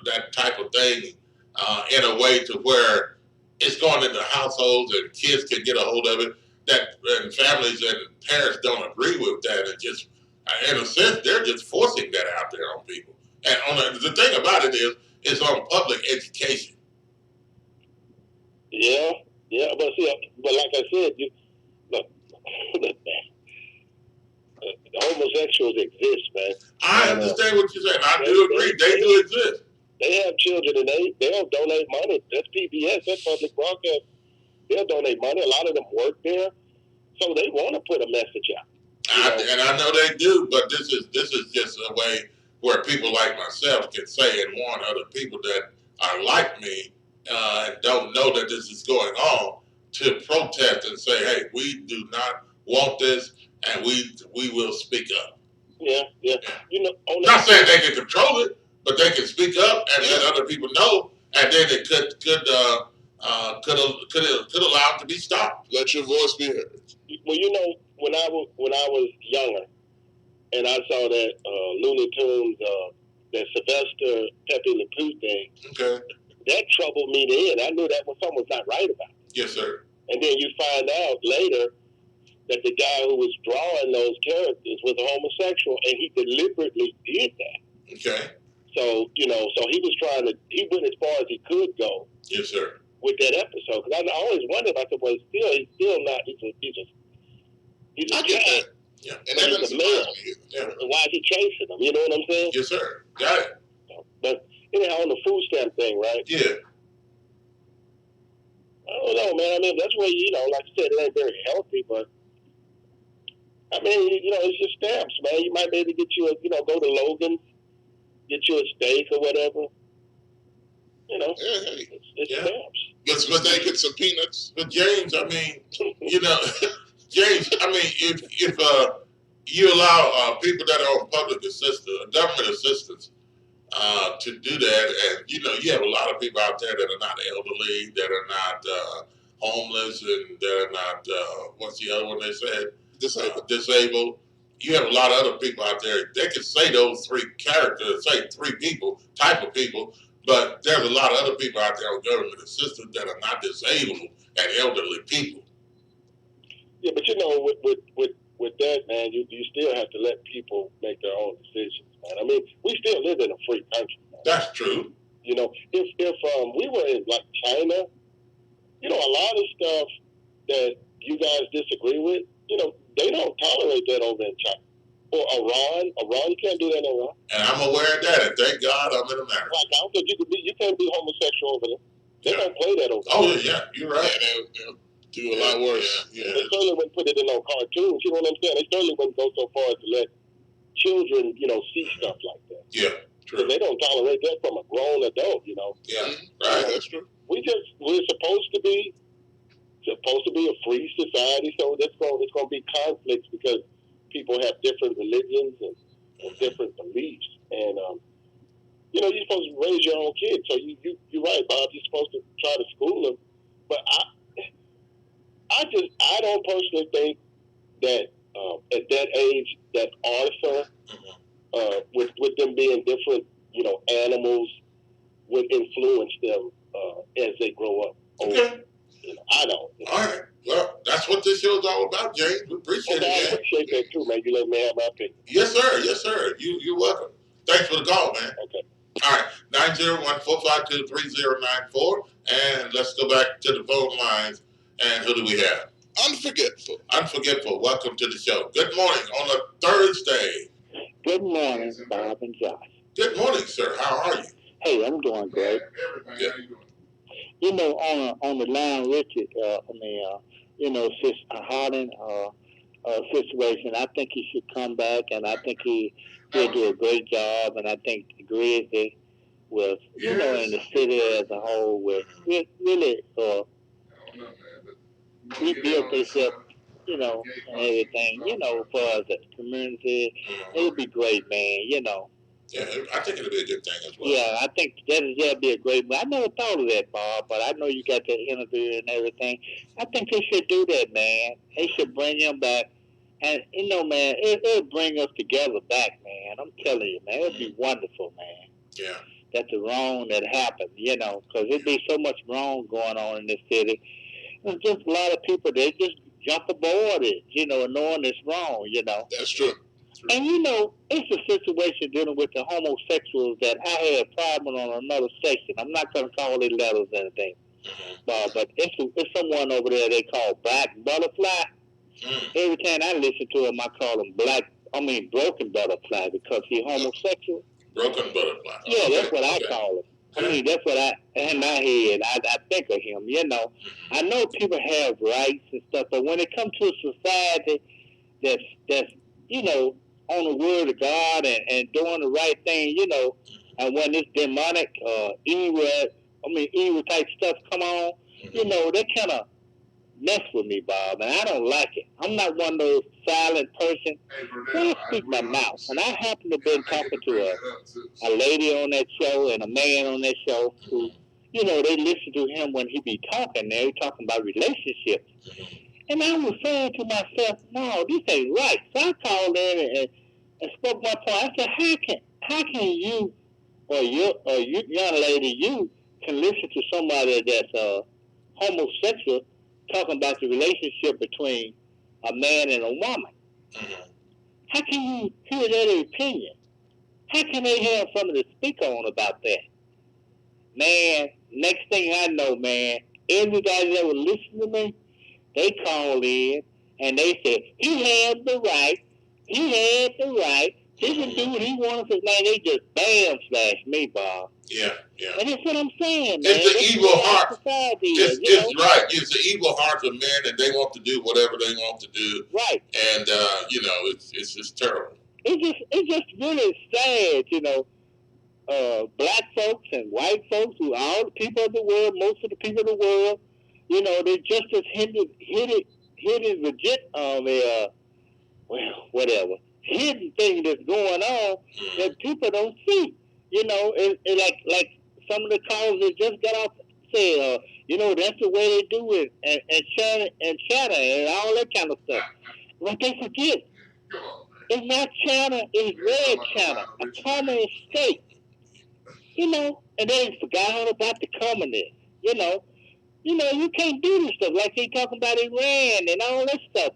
S1: that type of thing in a way to where it's going into households and kids can get a hold of it, and families and parents don't agree with that, and just in a sense they're just forcing that out there on people. And the thing about it is, it's on public education.
S15: Yeah, but like I said, homosexuals exist, man.
S1: I understand what you're saying. I do agree. They do exist.
S15: They have children, and they'll donate money. That's PBS. That's public broadcast. They'll donate money. A lot of them work there, so they want to put a message out.
S1: And I know they do, but this is just a way where people like myself can say and warn other people that are like me and don't know that this is going on to protest and say, hey, we do not want this, and we will speak up.
S15: Yeah.
S1: Not saying they can control it, but they can speak up and let other people know, and then it could allow it to be stopped.
S2: Let your voice be heard.
S15: Well, when I was younger, and I saw that Looney Tunes, that Sylvester Pepe Le Pew thing,
S1: okay,
S15: that troubled me then. I knew that something was not right about it.
S1: Yes, sir.
S15: And then you find out later that the guy who was drawing those characters was a homosexual, and he deliberately did that.
S1: Okay.
S15: So, he was he went as far as he could go.
S1: Yes, sir.
S15: With that episode, because I always wondered, I said, well, he's still not, he's a child.
S1: Yeah.
S15: And that doesn't male. Yeah. Why is he chasing him? You know what I'm saying?
S1: Yes, sir. Got it.
S15: But anyhow, on the food stamp thing, right?
S1: Yeah.
S15: I don't know, man. I mean, that's where, like I said, it ain't very healthy, but I mean, it's just stamps, man. You might be able to get you go to Logan's, get you a steak or whatever. It's stamps.
S1: But they get some peanuts. But James, I mean, James, I mean, if you allow people that are on public assistance, government assistance, to do that, and you have a lot of people out there that are not elderly, that are not homeless, and that are not what's the other one they said? Disabled. You have a lot of other people out there. They can say those three characters, say three people, type of people, but there's a lot of other people out there on government assistance that are not disabled and elderly people.
S15: Yeah, but with that, man, you still have to let people make their own decisions, man. I mean, we still live in a free country, man.
S1: That's true.
S15: If we were in like China, a lot of stuff that you guys disagree with, they don't tolerate that over in China. Or Iran, you can't do that in Iran.
S1: And I'm aware of that, and thank God I'm in America.
S15: Like, I don't think you can't be homosexual over there. They don't play that over there.
S1: Oh, yeah, you're right.
S2: Yeah, they'll do a lot worse.
S15: Yeah. They certainly wouldn't put it in no cartoons. You know what I'm saying? They certainly wouldn't go so far as to let children, see stuff like that.
S1: Yeah, true.
S15: Because they don't tolerate that from a grown adult,
S1: Yeah, right. That's true.
S15: We're supposed to be a free society, so it's going to be conflicts because people have different religions and different beliefs, and you're supposed to raise your own kids. So you're right, Bob. You're supposed to try to school them, but I don't personally think that at that age that Arthur, with them being different, animals, would influence them as they grow up.
S1: Okay.
S15: I don't.
S1: All right. Well, that's what this show's all about, James. We appreciate it, man.
S15: I appreciate that too, man. You let me have my opinion.
S1: Yes, sir. Yes, sir. You're welcome. Thanks for the call, man.
S15: Okay.
S1: All right. 901-452-3094. And let's go back to the phone lines. And who do we have? Unforgetful. Welcome to the show. Good morning on a Thursday.
S16: Good morning, Bob and Josh.
S1: Good morning, sir. How are you?
S16: Hey, I'm doing great.
S1: Yeah.
S16: On the line, Richard, since Harden situation, I think he should come back, and I think he'll do a great job, and I think the Grizzlies will, in the city as a whole, will really rebuild themselves, and everything, for the community. It'll be great, man,
S1: Yeah, I think it'll be a good thing as well.
S16: Yeah, I think that'll be a great move. I never thought of that, Bob, but I know you got that interview and everything. I think they should do that, man. They should bring him back. And, man, it'll bring us together back, man. I'm telling you, man. It'll be wonderful, man.
S1: Yeah.
S16: That's the wrong that happened, because there'd be so much wrong going on in this city. There's just a lot of people, they just jump aboard it, knowing it's wrong,
S2: That's true.
S16: And it's a situation dealing with the homosexuals that I had a problem on another section. I'm not going to call it letters or anything, but it's someone over there they call Black Butterfly. Every time I listen to him, I call him Broken Butterfly because he's homosexual.
S1: Broken Butterfly.
S16: Yeah, that's what I call him. I mean, that's what in my head, I think of him, I know people have rights and stuff, but when it comes to a society that's on the word of God and doing the right thing, and when this demonic, evil type stuff come on, they kind of mess with me, Bob, and I don't like it. I'm not one of those silent person. I speak my mouth, and I happen to have been talking to a lady on that show and a man on that show who, they listen to him when he be talking. They're talking about relationships. And I was saying to myself, no, this ain't right. So I called in and spoke my point. I said, how can you or you young lady, you can listen to somebody that's homosexual talking about the relationship between a man and a woman. How can you hear that opinion? How can they have something to speak on about that? Man, next thing I know, man, everybody that would listen to me, they call in and they say, he had the right. He can do what he wants to. Man, they just bam slash me, Bob.
S1: Yeah.
S16: And that's what I'm saying, man.
S1: It's the evil heart. It's
S16: know?
S1: right. It's the evil hearts of men, and they want to do whatever they want to do.
S16: Right.
S1: And it's just terrible.
S16: It's just really sad, black folks and white folks, who all the people of the world, most of the people of the world, they just as hidden legit on their whatever hidden thing that's going on that people don't see. And like some of the callers that just got off say, that's the way they do it, and China and all that kind of stuff. But they forget, it's not China, it's Red China, a communist state. And they forgot all about the communists. You can't do this stuff like they talking about Iran and all that stuff.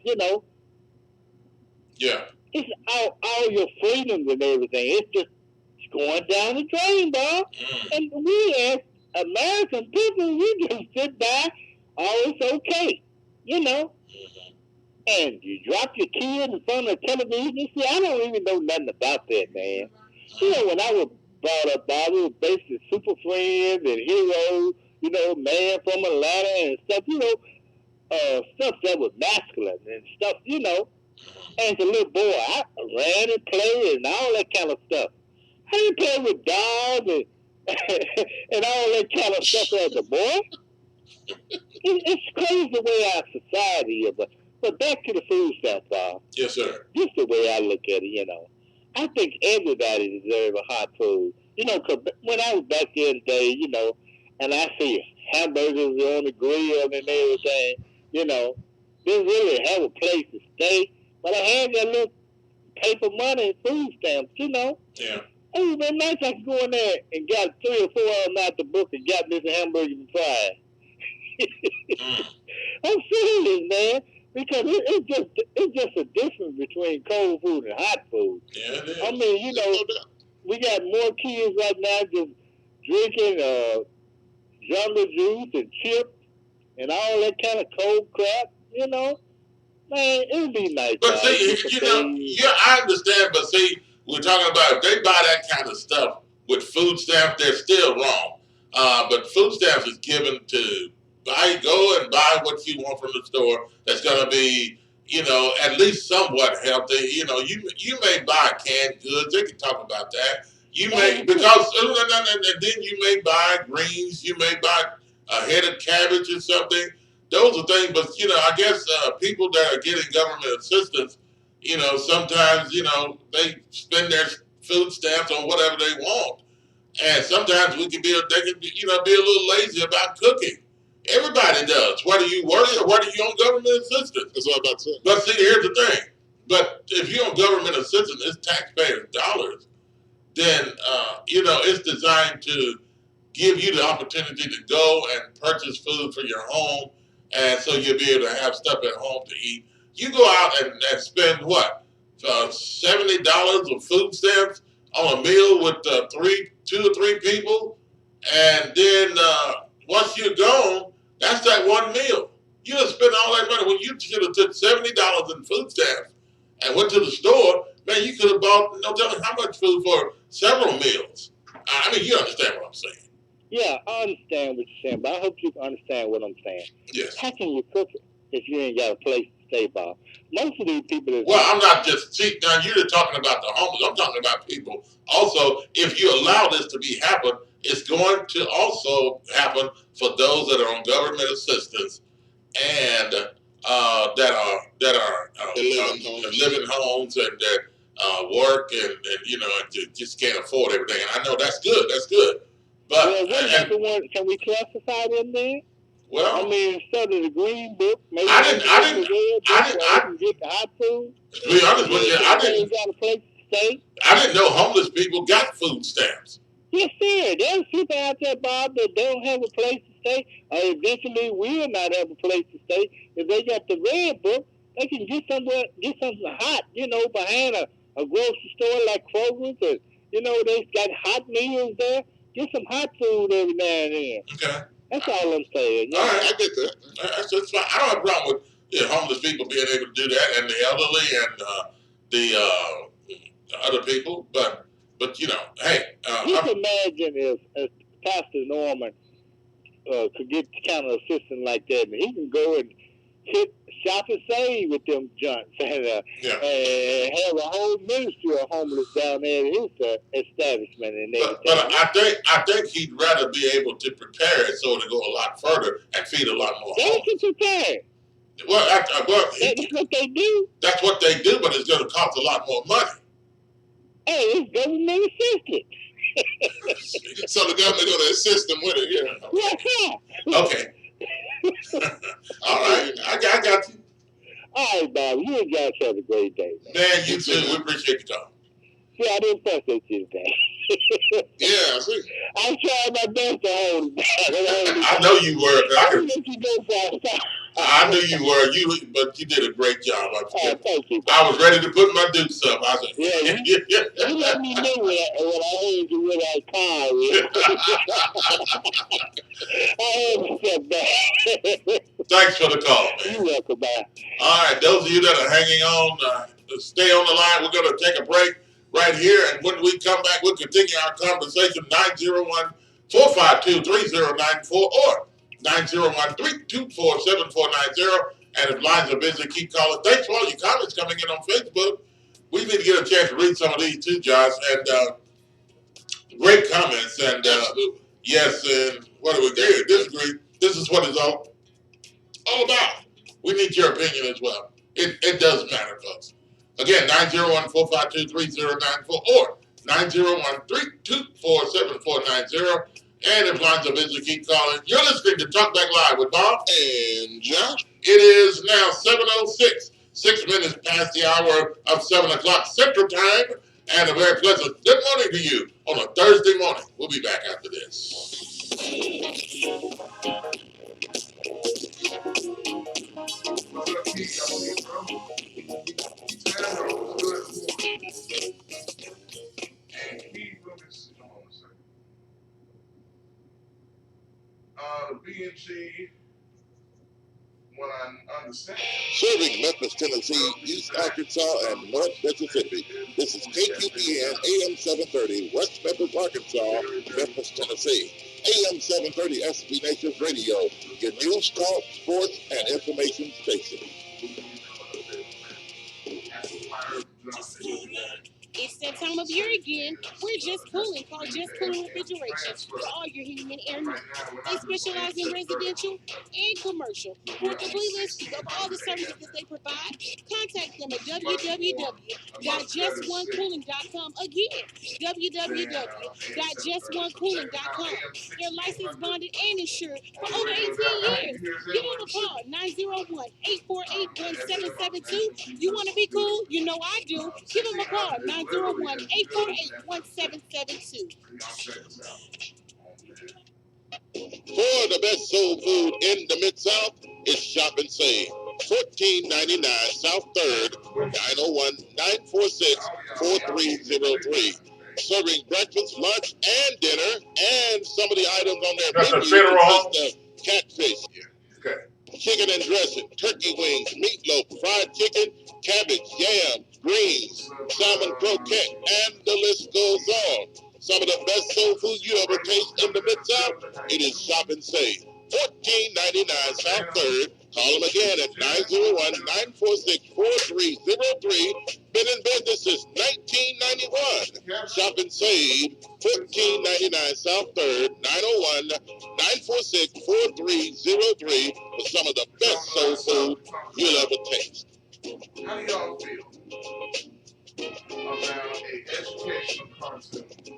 S1: Yeah.
S16: It's all your freedoms and everything. It's going down the drain, Bob. And we as American people, we just sit by, it's okay, And you drop your kids in front of the television. See, I don't even know nothing about that, man. When I was brought up, Bob, we were basically Super Friends and Heroes, Man from Atlanta and stuff, stuff that was masculine and stuff, As a little boy, I ran and played and all that kind of stuff. I didn't play with dogs and all that kind of stuff as a boy. It's crazy the way our society is. But back to the food stuff, Bob.
S1: Yes, sir.
S16: This is the way I look at it, I think everybody deserves a hot food. Because when I was back there today, and I see hamburgers on the grill and everything, didn't really have a place to stay. But I had that little paper money and food stamps,
S1: Yeah.
S16: It would been nice I could go in there and got 3 or 4 of them out the book and got this hamburger and fries. I'm serious, man. Because it's just a difference between cold food and hot food.
S1: Yeah, it is.
S16: I mean, we got more kids right now just drinking jungle juice and chips and all that kind of cold crap, Man, it would be nice.
S1: But see, I understand, but see, we're talking about if they buy that kind of stuff with food stamps, they're still wrong. But food stamps is given to go and buy what you want from the store that's going to be, at least somewhat healthy. You may buy canned goods. They can talk about that. You may, because, and then you may buy greens. You may buy a head of cabbage or something. Those are things, but, I guess people that are getting government assistance, sometimes, they spend their food stamps on whatever they want. And sometimes they can be a little lazy about cooking. Everybody does, whether you work or whether you're on government assistance.
S2: That's what I'm about to say.
S1: But see, here's the thing. But if you're on government assistance, it's taxpayers' dollars, then, it's designed to give you the opportunity to go and purchase food for your home. And so you'll be able to have stuff at home to eat. You go out and spend what? $70 of food stamps on a meal with 2 or 3 people. And then once you're gone, that's that one meal. You done spent all that money. When you should have took $70 in food stamps and went to the store, man, you could have bought no telling how much food for several meals. I mean, you understand what I'm saying.
S16: Yeah, I understand what you're saying, but I hope you can understand what I'm saying.
S1: Yes.
S16: How can you cook it if you ain't got a place to stay, Bob? Most of these people...
S1: Well, I'm not just... See, now you're talking about the homeless. I'm talking about people. Also, if you allow this to be happen, it's going to also happen for those that are on government assistance and that are living homes and that work and just can't afford everything. And I know that's good. That's good. But
S16: what about the one? Can we classify them then?
S1: Well,
S16: I mean, instead of the green book, maybe
S1: I didn't
S16: get the hot food.
S1: To be honest with you,
S16: got a place to stay.
S1: I didn't know homeless people got food stamps.
S16: Yes, sir. There's people out there, Bob, that don't have a place to stay, or eventually will not have a place to stay. If they got the red book, they can get somewhere, get something hot, behind a grocery store like Kroger's, or, they got hot meals there. Get some hot food every now and then.
S1: Okay.
S16: That's all I'm saying.
S1: All right, I get that. That's fine. I don't have a problem with homeless people being able to do that, and the elderly and the other people. But hey.
S16: Just imagine if Pastor Norman could get kind of assistant like that, and he can go and hit shop and save with them junks, and have a whole ministry of homeless down there at his establishment and everything.
S1: But I think he'd rather be able to prepare it so to go a lot further and feed a lot more.
S16: They can prepare.
S1: Well, that's
S16: what they do.
S1: That's what they do, but it's going to cost a lot more money.
S16: Hey, it's government assistance.
S2: So the government going to assist them with it,
S16: yeah.
S1: Okay. All right, I got you.
S16: All right, Bob. You and guys have a great day.
S1: Man, you too. We appreciate your time.
S16: Yeah, I didn't fuss at you today.
S2: Yeah, see.
S16: I tried my best to hold it back.
S1: I know you were.
S16: I let you go fast.
S1: I knew you were. But you did a great job.
S16: Thank you.
S1: I was ready to put my dukes up. I said,
S16: you let me know when I heard you with that car. I heard you back.
S1: Thanks for the call, man.
S16: You're welcome, man.
S1: All right, those of you that are hanging on, stay on the line. We're going to take a break right here, and when we come back, we'll continue our conversation. 901-452-3094 or 901-324-7490. And if lines are busy, keep calling. Thanks for all your comments coming in on Facebook. We need to get a chance to read some of these too, Josh. And great comments. And yes, and what do we agree? Disagree? This is what it's all about. We need your opinion as well. It does matter, folks. Again, 901-452-3094 or 901-324-7490. And if lines are busy, keep calling. You're listening to Talk Back Live with Bob
S2: and Josh.
S1: It is now 7:06, 6 minutes past the hour of 7 o'clock Central Time. And a very pleasant good morning to you on a Thursday morning. We'll be back after this.
S2: BNG, what I understand. Serving Memphis, Tennessee, East Arkansas, and North Mississippi. This is KQPN AM 730, West Memphis, Arkansas, Memphis, Tennessee. AM 730 SB Nations Radio, your news, talk, sports, and information station.
S17: It's that time of year again. We're Just Cooling. Call Just Cooling Refrigeration for all your heating and air needs. They specialize in residential and commercial. For a complete listing of all the services that they provide, contact them at www.justonecooling.com. Again, www.justonecooling.com. They're licensed, bonded, and insured for over 18 years. Give them a call, 901-848-1772. You want to be cool? You know I do. Give them a call, 901-848-1772.
S2: For the best soul food in the Mid-South, it's Shop and Save. 1499 South 3rd, 901-946-4303. Serving breakfast, lunch, and dinner, and some of the items on their menu consist of catfish, chicken and dressing, turkey wings, meatloaf, fried chicken, cabbage, yam, greens, salmon croquette, and the list goes on. Some of the best soul food you ever taste in the Mid-South, it is Shop and Save. 1499 South 3rd. Call them again at 901-946-4303. Been in business since 1991. Shop and Save. 1499 South 3rd. 901-946-4303 for some of the best soul food you'll ever taste.
S1: How do y'all feel about an educational concept?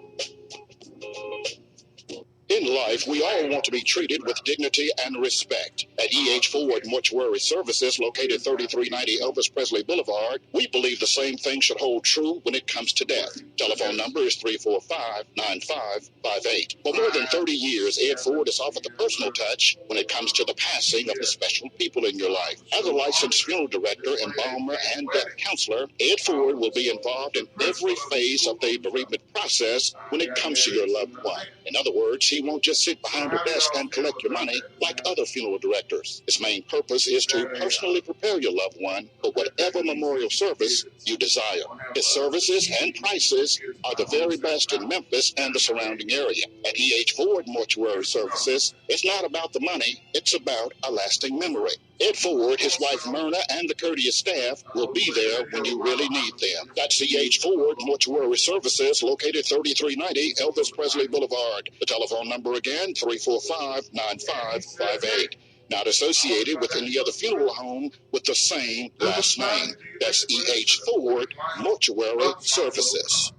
S18: In life, we all want to be treated with dignity and respect. At E.H. Ford Mortuary Services, located 3390 Elvis Presley Boulevard, we believe the same thing should hold true when it comes to death. Telephone number is 345-9558. For more than 30 years, Ed Ford has offered the personal touch when it comes to the passing of the special people in your life. As a licensed funeral director, embalmer, and death counselor, Ed Ford will be involved in every phase of the bereavement process when it comes to your loved one. In other words, he won't just sit behind a desk and collect your money like other funeral directors. His main purpose is to personally prepare your loved one for whatever memorial service you desire. His services and prices are the very best in Memphis and the surrounding area. At E.H. Ford Mortuary Services, it's not about the money, it's about a lasting memory. Ed Ford, his wife Myrna, and the courteous staff will be there when you really need them. That's E.H. Ford Mortuary Services, located 3390 Elvis Presley Boulevard. The telephone number again, 345-9558. Not associated with any other funeral home with the same last name. That's E.H. Ford Mortuary Services.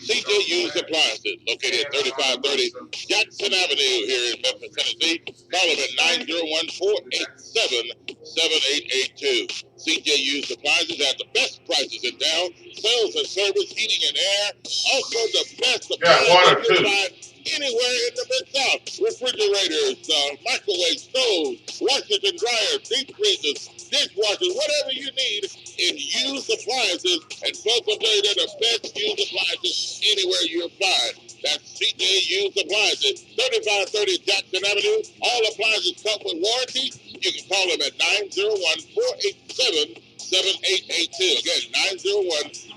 S1: CJ Used Appliances, located at 3530 Jackson Avenue here in Memphis, Tennessee. Call them at 901-487-7882. CJ Used Appliances has the best prices in town. Sales and service, heating and air. Also the best appliances you find anywhere in the Mid-South. Refrigerators, microwave stoves, washers and dryers, deep freezers, dishwashers, whatever you need in used appliances. And folks will tell you they're the best used appliances anywhere you'll find. That's CJ Used Appliances, 3530 Jackson Avenue. All appliances come with warranty. You can call them at 901-487-7882. Again,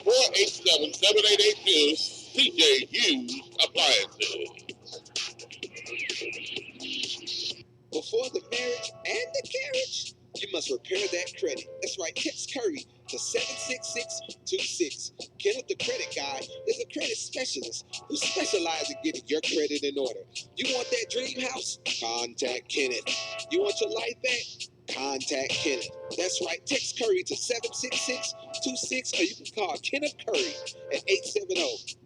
S1: 901-487-7882. CJ Used Appliances.
S19: Before the marriage and the carriage, you must repair that credit. That's right, text Curry to 76626. Kenneth the Credit Guy is a credit specialist who specializes in getting your credit in order. You want that dream house? Contact Kenneth. You want your life back? Contact Kenneth. That's right, text Curry to 76626, or you can call Kenneth Curry at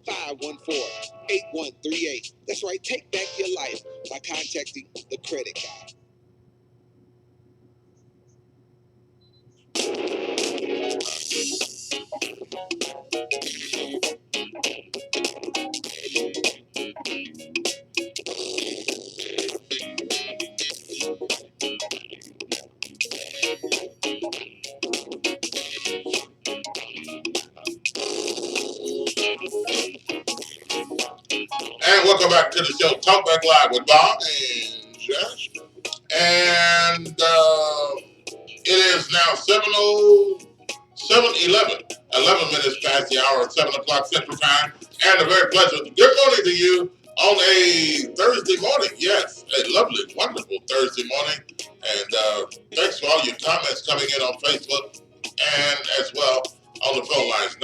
S19: 870-514-8138. That's right, take back your life by contacting the Credit Guy.
S1: And welcome back to the show, Talk Back Live with Bob and Josh. And it is now 11 minutes past the hour of 7 o'clock Central Time. And a very pleasant good morning to you on a Thursday morning. Yes, a lovely, wonderful Thursday morning. And thanks for all your comments coming in on Facebook and as well on the phone lines,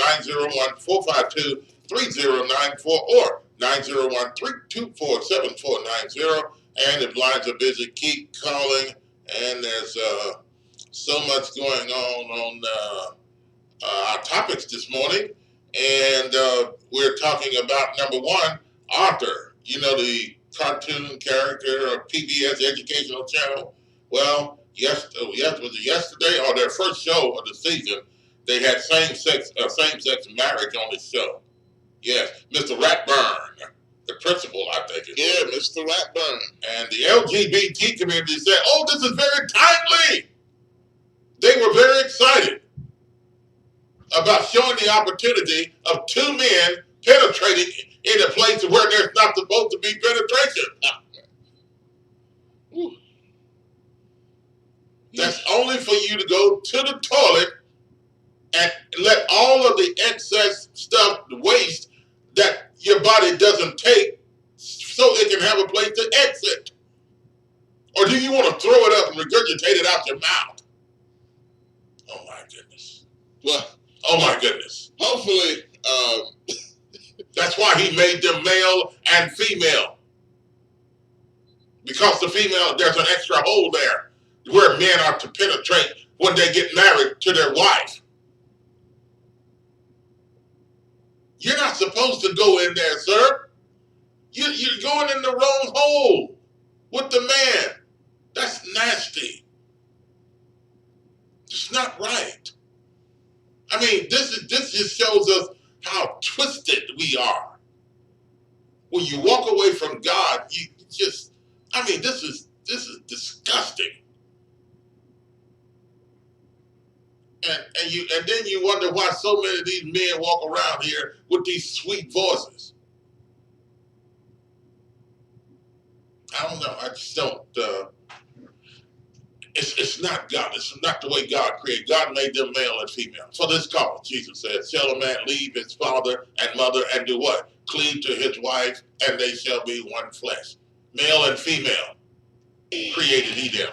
S1: 901-452-3094 or 901-324-7490. And if lines are busy, keep calling. And there's so much going on our topics this morning. And we're talking about, number one, Arthur. You know, the cartoon character of PBS Educational Channel. Well, was it yesterday or their first show of the season? They had same-sex marriage on the show. Yes, Mr. Ratburn, the principal, I think it was.
S2: Yeah, Mr. Ratburn.
S1: And the LGBT community said, "Oh, this is very timely." They were very excited about showing the opportunity of two men penetrating in a place where there's not supposed to be penetration. That's only for you to go to the toilet and let all of the excess stuff, the waste that your body doesn't take, so it can have a place to exit. Or do you want to throw it up and regurgitate it out your mouth? Oh my goodness.
S2: Well,
S1: oh my goodness.
S2: Hopefully,
S1: that's why he made them male and female. Because the female, there's an extra hole there where men are to penetrate when they get married to their wife. You're not supposed to go in there, sir. You're going in the wrong hole with the man. That's nasty. It's not right. I mean, this just shows us how twisted we are. When you walk away from God, you just, I mean, this is disgusting. And then you wonder why so many of these men walk around here with these sweet voices. I don't know. I just don't. It's not God. It's not the way God created. God made them male and female. So this call, Jesus said, shall a man leave his father and mother and do what? Cleave to his wife, and they shall be one flesh. Male and female created he them.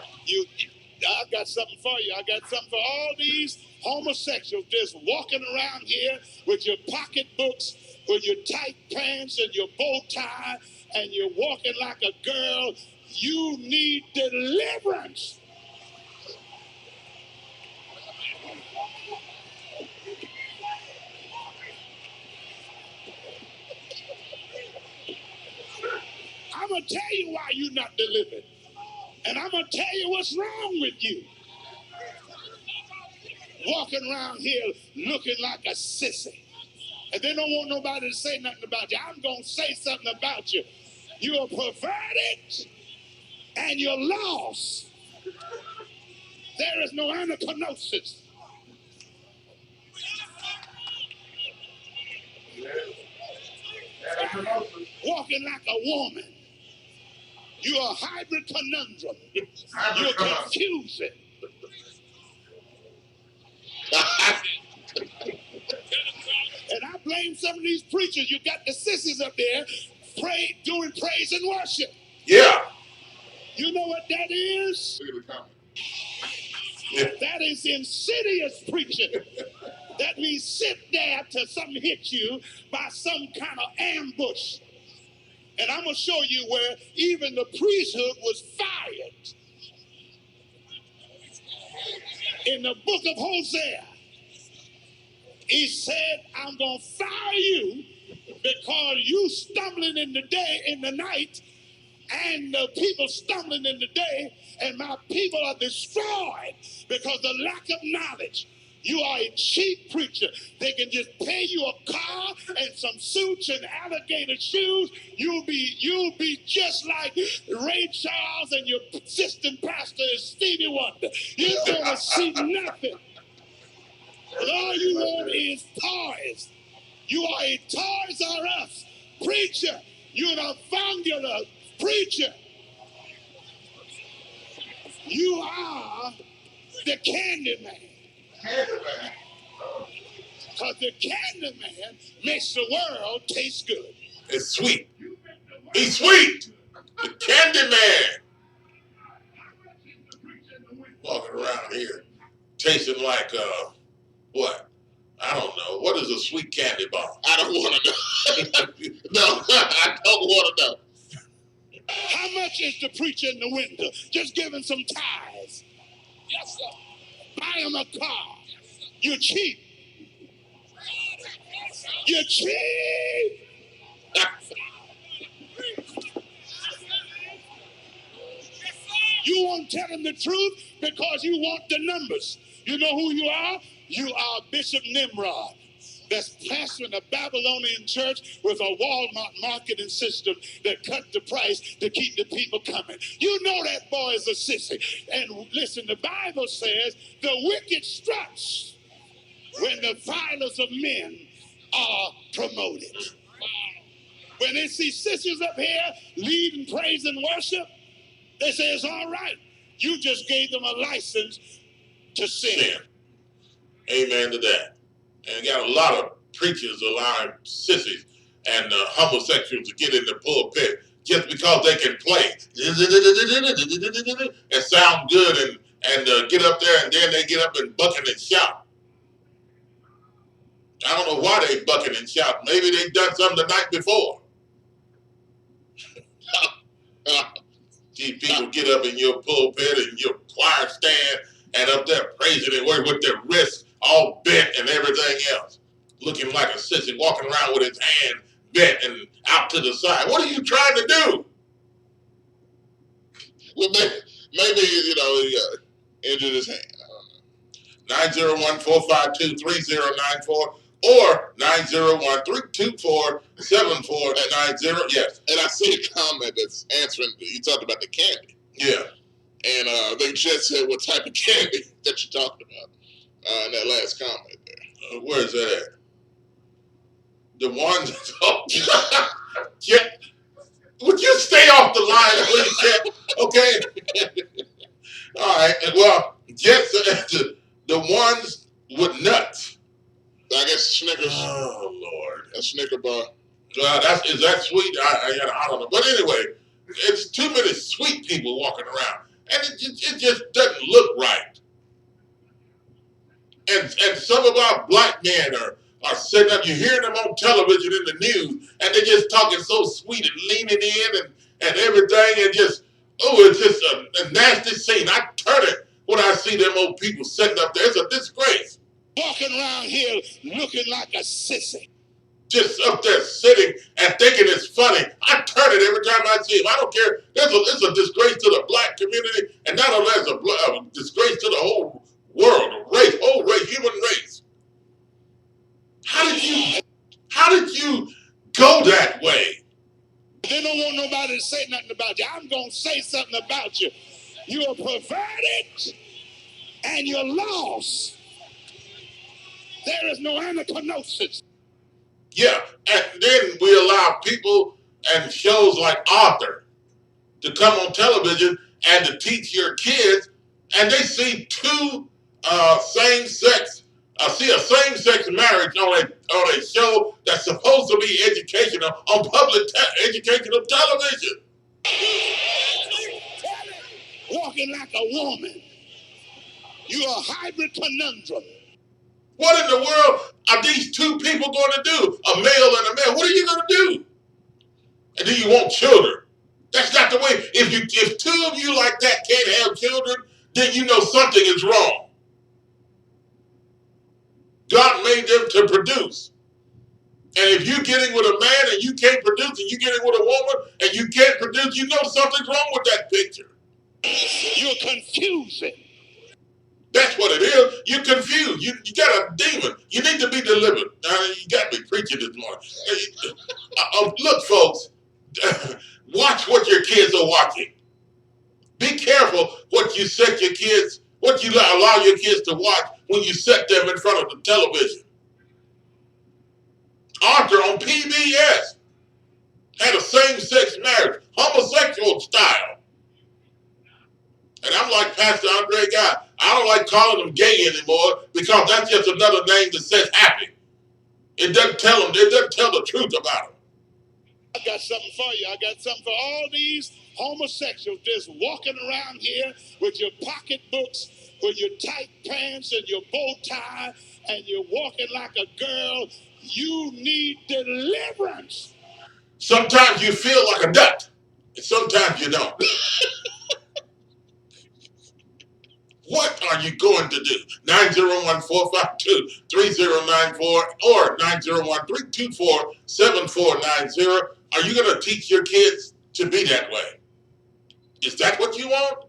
S18: I got something for you. I got something for all these homosexuals just walking around here with your pocketbooks, with your tight pants and your bow tie, and you're walking like a girl. You need deliverance. I'm going to tell you why you're not delivered. And I'm going to tell you what's wrong with you. Walking around here looking like a sissy. And they don't want nobody to say nothing about you. I'm going to say something about you. You're perverted and you're lost. There is no anachronosis. Walking like a woman. You're a hybrid conundrum. You're confusing. And I blame some of these preachers. You got the sissies up there doing praise and worship.
S1: Yeah.
S18: You know what that is?
S1: Yeah.
S18: That is insidious preaching. That means sit there till something hits you by some kind of ambush. And I'm going to show you where even the priesthood was fired. In the book of Hosea, he said, I'm going to fire you because you stumbling in the night, and the people stumbling in the day, and my people are destroyed because of the lack of knowledge. You are a cheap preacher. They can just pay you a car and some suits and alligator shoes. You'll be just like Ray Charles, and your assistant pastor is Stevie Wonder. You're gonna see nothing. But all you want is toys. You are a Toys R Us preacher. You're an avuncular preacher. You are the candy man. Because the candy man makes the world taste good.
S1: It's sweet. He's sweet. The candy man. Walking around here tasting like, what? I don't know. What is a sweet candy bar?
S2: I don't want to know. No, I don't want to know.
S18: How much is the preacher in the window? Just give him some tithes. Yes, sir. Buy him a car. You're cheap. You're cheap. You won't tell him the truth because you want the numbers. You know who you are? You are Bishop Nimrod. That's pastoring a Babylonian church with a Walmart marketing system that cut the price to keep the people coming. You know that boy is a sissy. And listen, the Bible says the wicked struts when the violence of men are promoted. When they see sisters up here leading praise and worship, they say it's all right. You just gave them a license to sin.
S1: Amen to that. And got a lot of preachers allowing sissies and homosexuals to get in the pulpit just because they can play and sound good and get up there, and then they get up and bucking and shout. I don't know why they bucking and shout. Maybe they done something the night before. These people get up in your pulpit and your choir stand and up there praising and with their wrists all bent and everything else, looking like a sissy, walking around with his hand bent and out to the side. What are you trying to do?
S2: Well, maybe he injured his hand.
S1: 901-452-3094 or 901-324-7490. Yes.
S2: And I see a comment that's answering. You talked about the candy.
S1: Yeah.
S2: And they just said what type of candy that you talked about in that last comment there.
S1: Where is that at? The ones. Yeah. Would you stay off the line, please, Cat? Okay. All right. Well, just the ones with nuts.
S2: I guess Snickers.
S1: Oh Lord.
S2: A Snicker bar.
S1: Is that sweet? I don't know. But anyway, it's too many sweet people walking around, and it just doesn't look right. And some of our black men are sitting up. You're hearing them on television in the news, and they're just talking so sweet and leaning in and everything, and just it's just a nasty scene. I turn it when I see them old people sitting up there. It's a disgrace.
S18: Walking around here looking like a sissy.
S1: Just up there sitting and thinking it's funny. I turn it every time I see him. I don't care. It's a disgrace to the black community, and not only is a disgrace to the whole world, whole race, human race. How did you go that way?
S18: They don't want nobody to say nothing about you. I'm gonna say something about you. You're perverted and you're lost. There is no anachronosis.
S1: Yeah, and then we allow people and shows like Arthur to come on television and to teach your kids, and they see a same-sex marriage on a show that's supposed to be educational on public educational television.
S18: Walking like a woman. You're a hybrid conundrum.
S1: What in the world are these two people going to do? A male and a male. What are you going to do? And do you want children? That's not the way. If two of you like that can't have children, then you know something is wrong. God made them to produce. And if you're getting with a man and you can't produce, and you're getting with a woman and you can't produce, you know something's wrong with that picture.
S18: You're confusing.
S1: That's what it is. You're confused. You got a demon. You need to be delivered. You got me preaching this morning. Look, folks, watch what your kids are watching. Be careful what you allow your kids to watch when you set them in front of the television. Arthur on PBS had a same-sex marriage, homosexual style. And I'm like Pastor Andre Guy. I don't like calling them gay anymore because that's just another name that says happy. It doesn't tell the truth about them.
S18: I got something for you. I got something for all these homosexuals just walking around here with your pocketbooks, with your tight pants and your bow tie, and you're walking like a girl. You need deliverance.
S1: Sometimes you feel like a nut, and sometimes you don't. What are you going to do? 901-452-3094 or 901-324-7490. Are you going to teach your kids to be that way? Is that what you want?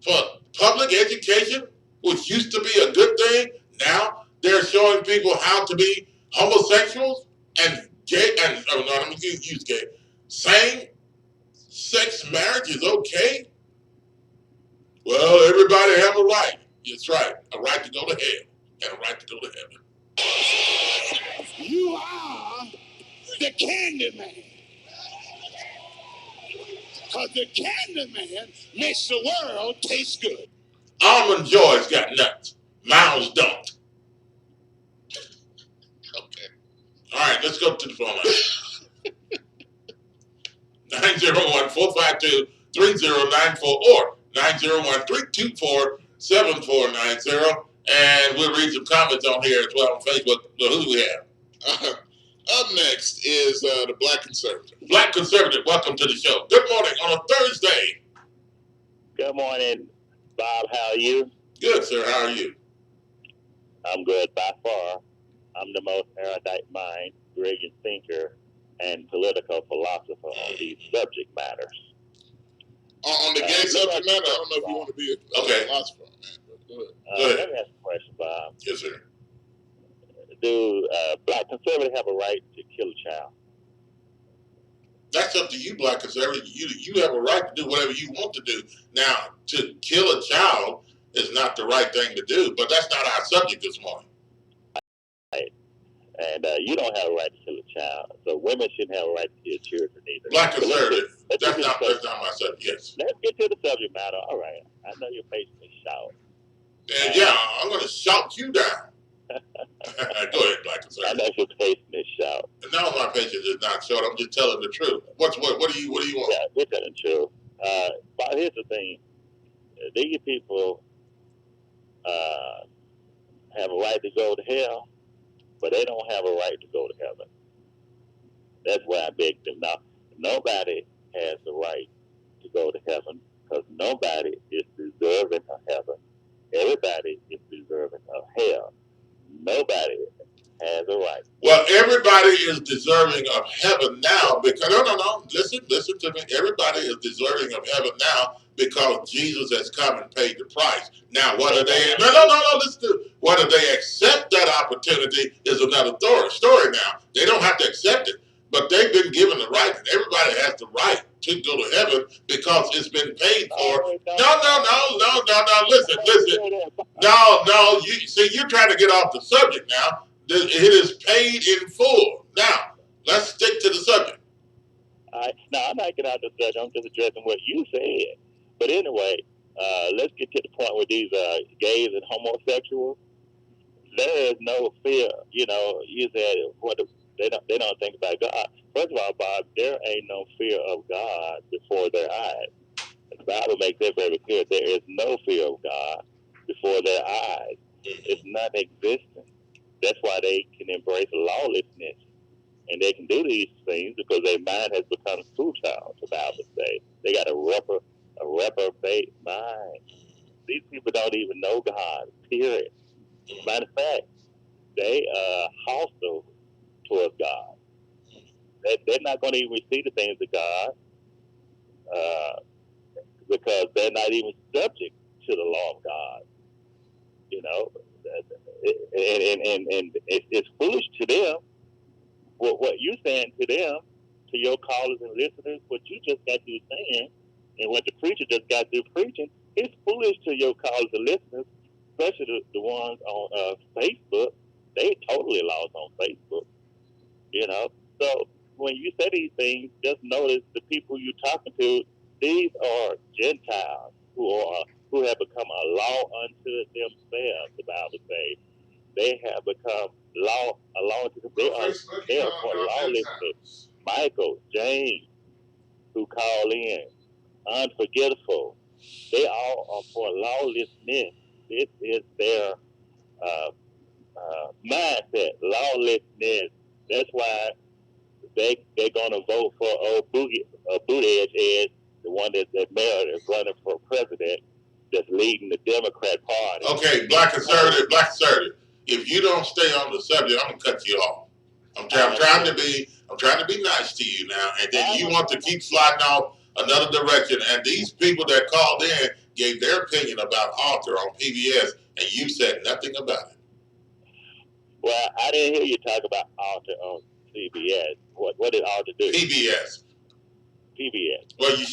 S1: For public education, which used to be a good thing, now they're showing people how to be homosexuals and gay, and let me use gay. Same-sex marriage is okay? Well, everybody have a right. That's right. A right to go to hell and a right to go to heaven.
S18: You are the candy man. Because the candy man makes the world taste good.
S1: Almond Joy's got nuts. Miles don't. Okay. All right, let's go to the phone line. 901-452-3094 or 901-324-7490. And we'll read some comments on here as well on Facebook. So who do we have?
S2: Up next is the Black Conservative.
S1: Black Conservative, welcome to the show. Good morning on a Thursday.
S16: Good morning, Bob. How are you?
S1: Good, sir. How are you?
S16: I'm good by far. I'm the most erudite mind brilliant thinker and political philosopher on these subject matters.
S1: On the gay subject matter, I don't know if you want to be a philosopher, man. But go ahead.
S16: Let me ask a question, Bob.
S1: Yes, sir.
S16: Do black conservatives have a right to kill a child?
S1: That's up to you, black conservative. You have a right to do whatever you want to do. Now, to kill a child is not the right thing to do, but that's not our subject this morning.
S16: Right. And you don't have a right to kill a child, so women shouldn't have a right to kill children either.
S1: Black conservative, that's not my subject. Yes.
S16: Let's get to the subject matter. All right. I know your patience is short.
S1: And yeah, I'm going to shout you down. Go ahead, black conservative.
S16: I know your patience is short.
S1: No, my patience is not short. I'm just telling the truth. What do you want?
S16: Yeah, we're telling the truth. But here's the thing: these people have a right to go to hell, but they don't have a right to go to heaven. That's why I beg them. Now, nobody has the right to go to heaven because nobody is deserving of heaven. Everybody is deserving of hell. Nobody has a right.
S1: Well, everybody is deserving of heaven now because no. Listen to me. Everybody is deserving of heaven now because Jesus has come and paid the price. Now, whether they listen to whether they accept that opportunity is another story. Now, they don't have to accept it, but they've been given the right. And everybody has the right to go to heaven because it's been paid for. No. Listen. No. You see, you're trying to get off the subject now. It is paid in full. Now, let's stick to the subject.
S16: No, I'm not getting out of the subject. I'm just addressing what you said. But anyway, let's get to the point with these gays and homosexuals. There is no fear. You know, you said they don't think about God. First of all, Bob, there ain't no fear of God before their eyes. The Bible makes that very clear. There is no fear of God before their eyes. It's not existent. That's why they can embrace lawlessness. And they can do these things because their mind has become futile, the Bible says. They got a reprobate mind. These people don't even know God, period. Matter of fact, they are hostile towards God. They're not going to even receive the things of God because they're not even subject to the law of God. You know, and it's foolish to them. What you're saying to them, to your callers and listeners, what you just got through saying, and what the preacher just got through preaching, it's foolish to your callers and listeners, especially the ones on Facebook. They totally lost on Facebook, you know. So when you say these things, just notice the people you're talking to, these are Gentiles who have become a law unto themselves, the Bible says. They have become law unto themselves. They are for lawlessness. Michael, James, who call in, unforgetful. They all are for lawlessness. This is their mindset, lawlessness. That's why they're gonna vote for old Buttigieg, the one that mayor is running for president, that's leading the Democrat Party.
S1: Okay, black conservative. If you don't stay on the subject, I'm gonna cut you off. I'm trying to be nice to you now, and then you want to keep sliding off another direction. And these people that called in gave their opinion about Arthur on PBS, and you said nothing about it.
S16: Well, I didn't hear you talk about Arthur on CBS. What did Arthur do?
S1: PBS.
S16: Well,
S1: you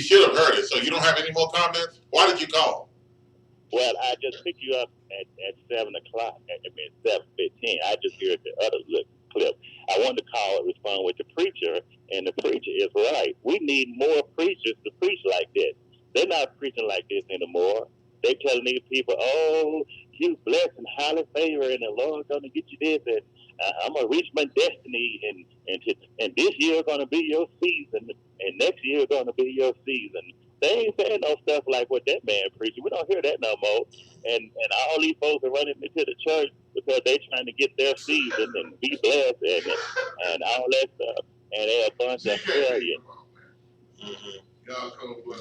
S1: should have heard it. So you don't have any more comments? Why did you call?
S16: Well, I just picked you up at 7 o'clock. I mean, 7:15. I just heard the other clip. I wanted to call and respond with the preacher, and the preacher is right. We need more preachers to preach like this. They're not preaching like this anymore. They're telling these people, oh, you blessed and highly favored, and the Lord's going to get you this, and I'm going to reach my destiny, and this year going to be your season, and next year going to be your season. They ain't saying no stuff like what that man preaching. We don't hear that no more. And all these folks are running into the church because they trying to get their season and be blessed and all that stuff. And they're a bunch of failures.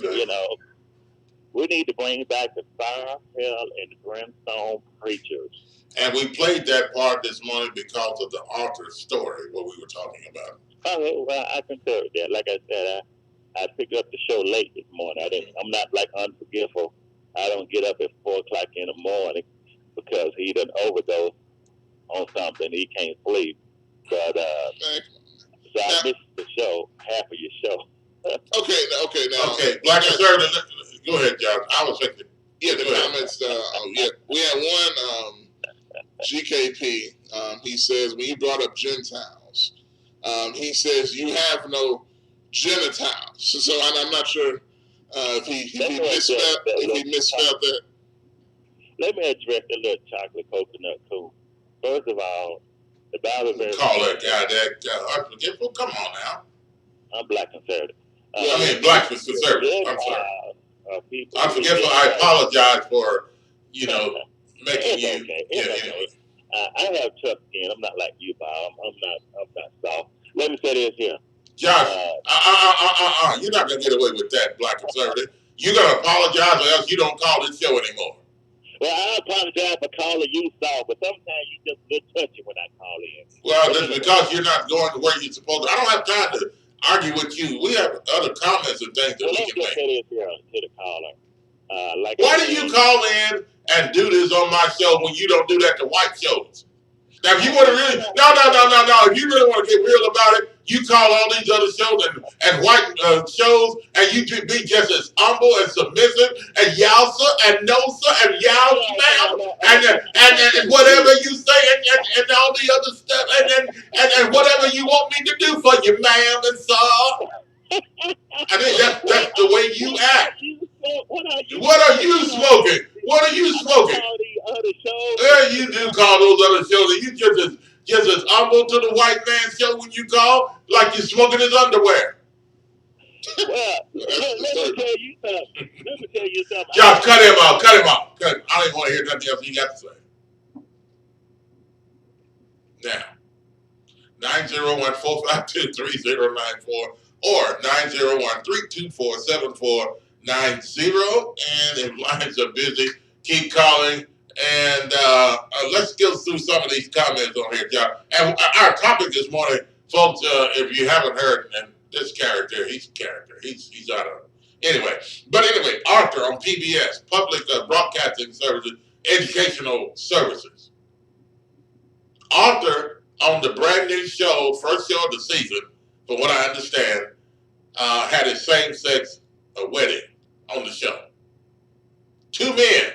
S16: You know, We need to bring back the fire, hell, and the brimstone preachers.
S1: And we played that part this morning because of the author's story, what we were talking about.
S16: Okay, well, I concur with that. Like I said, I picked up the show late this morning. I'm not like Unforgivable. I don't get up at 4 o'clock in the morning because he done overdosed on something. He can't sleep. But so I missed the show, half of your show.
S1: Okay, Black Conservative. Go ahead, Josh. I was thinking.
S2: Yeah, the comments. We had one GKP. He says when you brought up Gentiles, he says you have no genitals. So I'm not sure if he misspelled that.
S16: Let me address the little chocolate coconut too. First of all, the Bible verse.
S1: Call that guy that unforgivable. Come on now.
S16: I'm Black conservative.
S1: Black conservative. I'm sorry. Unforgivable. I apologize for making you.
S16: Okay. Okay. I have tough skin. I'm not like you, Bob. I'm not soft. Let me say this here.
S1: Josh, you're not gonna get away with that, Black conservative. You're gonna apologize, or else you don't call this show anymore.
S16: Well, I apologize for calling you soft, but sometimes you just a little touchy when I call in.
S1: Well, that's because you're not going to where you're supposed to. I don't have time to argue with you. We have other comments and things that we can make.
S16: Let's say this here to the caller.
S1: Why do you call in and do this on my show when you don't do that to white shows? Now, if you want to really, no. If you really want to get real about it, you call all these other shows and white shows, and you be just as humble and submissive and yowsa and nosa and yows ma'am and whatever you say and all the other stuff and whatever you want me to do for you, ma'am and sir. I think that's the way you act. What are you smoking? What are you smoking? Yeah, you do call those other shows, and you just as humble to the white man show when you call, like you're smoking his underwear.
S16: Well, let me tell you something.
S1: Josh, cut him off. I don't even want to hear nothing else you got to say. Now, 901-452-3094 or 901-324-7490. And if lines are busy, keep calling. And let's go through some of these comments on here, John. And our topic this morning, folks, if you haven't heard, and this character, he's a character. He's out of anyway. But anyway, Arthur on PBS, Public Broadcasting Services, Educational Services. Arthur on the brand new show, first show of the season, from what I understand, had a same-sex wedding on the show. 2 men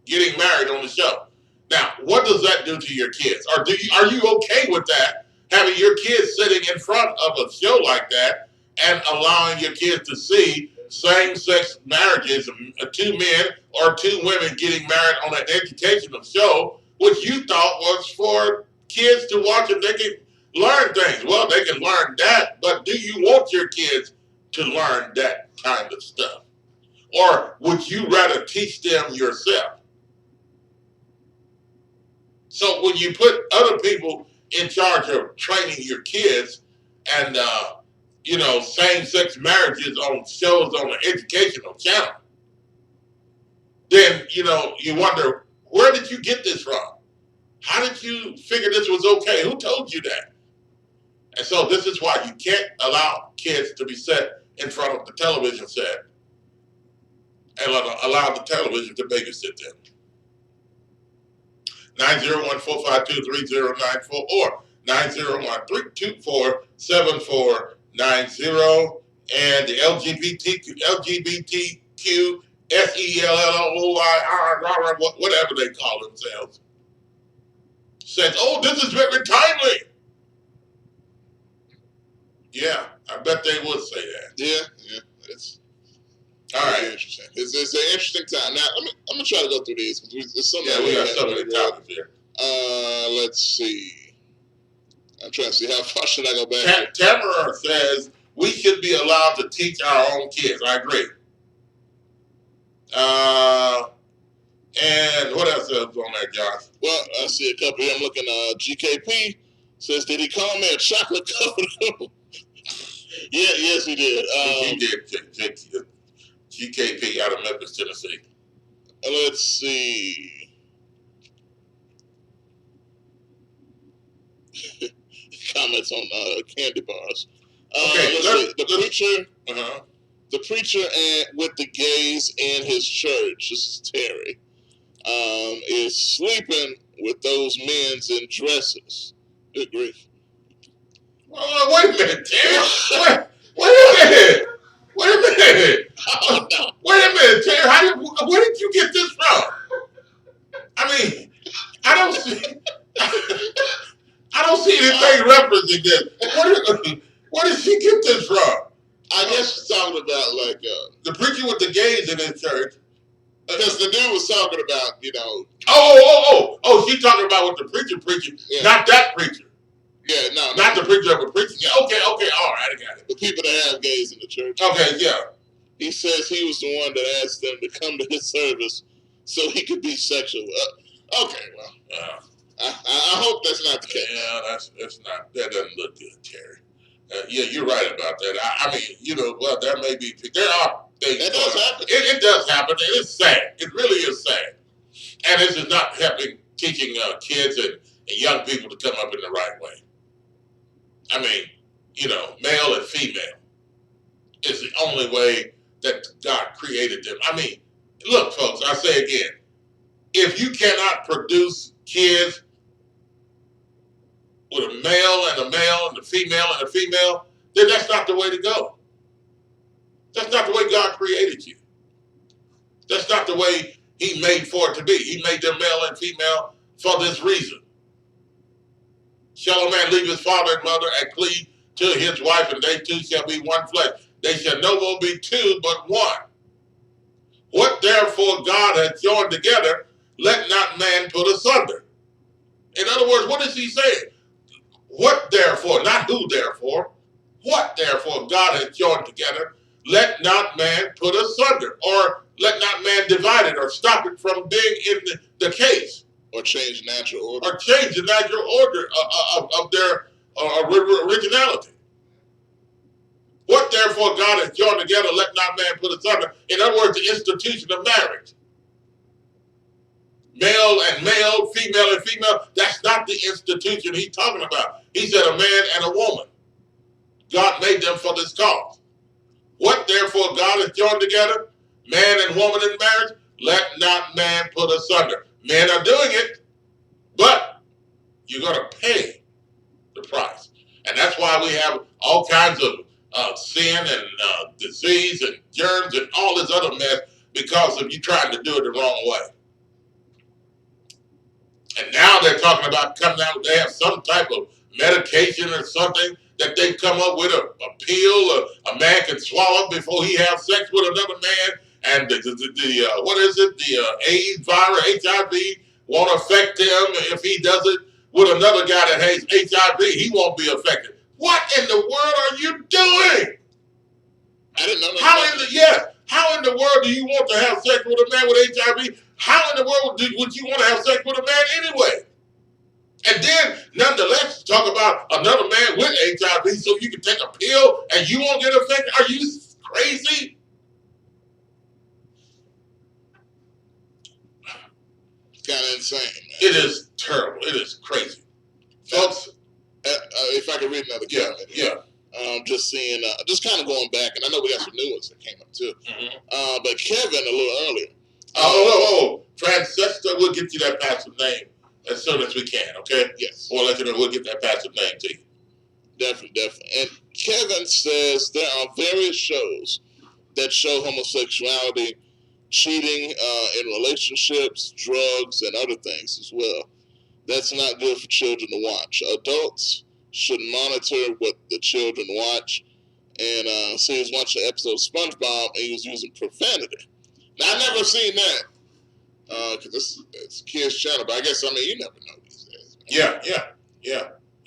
S1: getting married on the show. Now, what does that do to your kids? Or are you okay with that, having your kids sitting in front of a show like that and allowing your kids to see same-sex marriages, 2 men or 2 women getting married on an educational show, which you thought was for kids to watch and they can learn things? Well, they can learn that, but do you want your kids to learn that kind of stuff? Or would you rather teach them yourself? So when you put other people in charge of training your kids and, same-sex marriages on shows on the educational channel, then, you wonder, where did you get this from? How did you figure this was okay? Who told you that? And so this is why you can't allow kids to be set in front of the television set and allow the television to babysit them. 901-452-3094 or 901-324-7490. And the LGBTQ SELLOIR, whatever they call themselves, says, oh, this is very timely. Yeah, I bet they would say that.
S2: Yeah. It's all right. Interesting. It's an interesting time. Now, I'm going to try to go through these.
S1: We got so many topics here.
S2: Let's see. I'm trying to see how far should I go back.
S1: Tamara says we should be allowed to teach our own kids. I agree. And what else is on there, Josh?
S2: Well, I see a couple here. I'm looking. GKP says, did he call me a chocolate covered? Yeah, yes, he did.
S1: He did. GKP out of Memphis, Tennessee.
S2: Let's see. Comments on candy bars.
S1: Okay,
S2: The preacher and with the gays in his church, this is Terry, is sleeping with those men in dresses. Good grief.
S1: Wait a minute, Terry. Wait a minute. Wait a minute.
S2: Oh, no.
S1: Wait a minute, Terry. Where did you get this from? I mean, I don't see anything referencing this. Where did she get this from?
S2: I guess she's talking about like
S1: the preacher with the gays in his church.
S2: Because the dude was talking about, you know.
S1: Oh, she's talking about what the preacher preaching, not that preacher.
S2: Yeah, no.
S1: Not the preacher of a preacher. Yeah, okay, all right, I got it.
S2: The people that have gays in the church.
S1: Okay, yeah.
S2: He says he was the one that asked them to come to his service so he could be sexual. Okay, well, I hope that's not the case.
S1: Yeah, that's not. That doesn't look good, Terry. Yeah, you're right about that. I mean, you know, well, there may be. There are things.
S2: That does happen.
S1: It does happen. And it's sad. It really is sad. And this is not helping teaching kids and young people to come up in the right way. I mean, you know, male and female is the only way that God created them. I mean, look, folks, I say again, if you cannot produce kids with a male and a male and a female and a female, then that's not the way to go. That's not the way God created you. That's not the way he made for it to be. He made them male and female for this reason. Shall a man leave his father and mother and cleave to his wife, and they two shall be one flesh. They shall no more be two, but one. What therefore God hath joined together, let not man put asunder. In other words, what is he saying? What therefore, not who therefore, what therefore God hath joined together, let not man put asunder, or let not man divide it, or stop it from being in the case.
S2: Or change natural order.
S1: Or change the natural order of their originality. What therefore God has joined together, let not man put asunder. In other words, the institution of marriage. Male and male, female and female, that's not the institution he's talking about. He said a man and a woman. God made them for this cause. What therefore God has joined together, man and woman in marriage, let not man put asunder. Men are doing it, but you're going to pay the price. And that's why we have all kinds of sin and disease and germs and all this other mess, because of you trying to do it the wrong way. And now they're talking about coming out, they have some type of medication or something that they come up with, a pill a man can swallow before he has sex with another man. And what is it? The AIDS virus, HIV, won't affect him. If he does it with another guy that has HIV, he won't be affected. What in the world are you doing?
S2: I didn't know
S1: that. How in the world do you want to have sex with a man with HIV? How in the world would you want to have sex with a man anyway? And then, nonetheless, talk about another man with HIV so you can take a pill and you won't get affected? Are you crazy?
S2: Kind of insane, man.
S1: It is terrible. It is crazy. Folks,
S2: if I could read another comment.
S1: Yeah.
S2: Just seeing, just kind of going back, and I know we got some new ones that came up too.
S1: Mm-hmm.
S2: But Kevin, a little earlier.
S1: Francesca, we'll get you that passive name as soon as we can, okay?
S2: Yes.
S1: We'll let you know, we'll get that passive name to you.
S2: Definitely. And Kevin says there are various shows that show homosexuality, cheating in relationships, drugs, and other things as well. That's not good for children to watch. Adults should monitor what the children watch. And so he was watching an episode of SpongeBob, and he was using profanity. Now, I never seen that, because it's a kid's channel, but I guess, you never know these days.
S1: Yeah.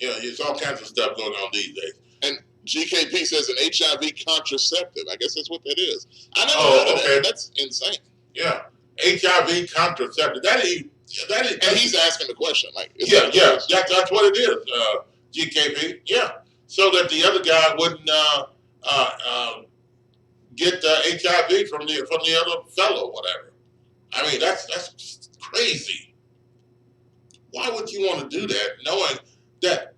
S1: There's all kinds of stuff going on these days.
S2: And GKP says an HIV contraceptive. I guess that's what that is. I never heard of that. That's insane.
S1: Yeah. HIV contraceptive. That is.
S2: And he's asking the question.
S1: That's what it is, GKP. Yeah. So that the other guy wouldn't get HIV from the other fellow, whatever. I mean, that's crazy. Why would you want to do that, knowing that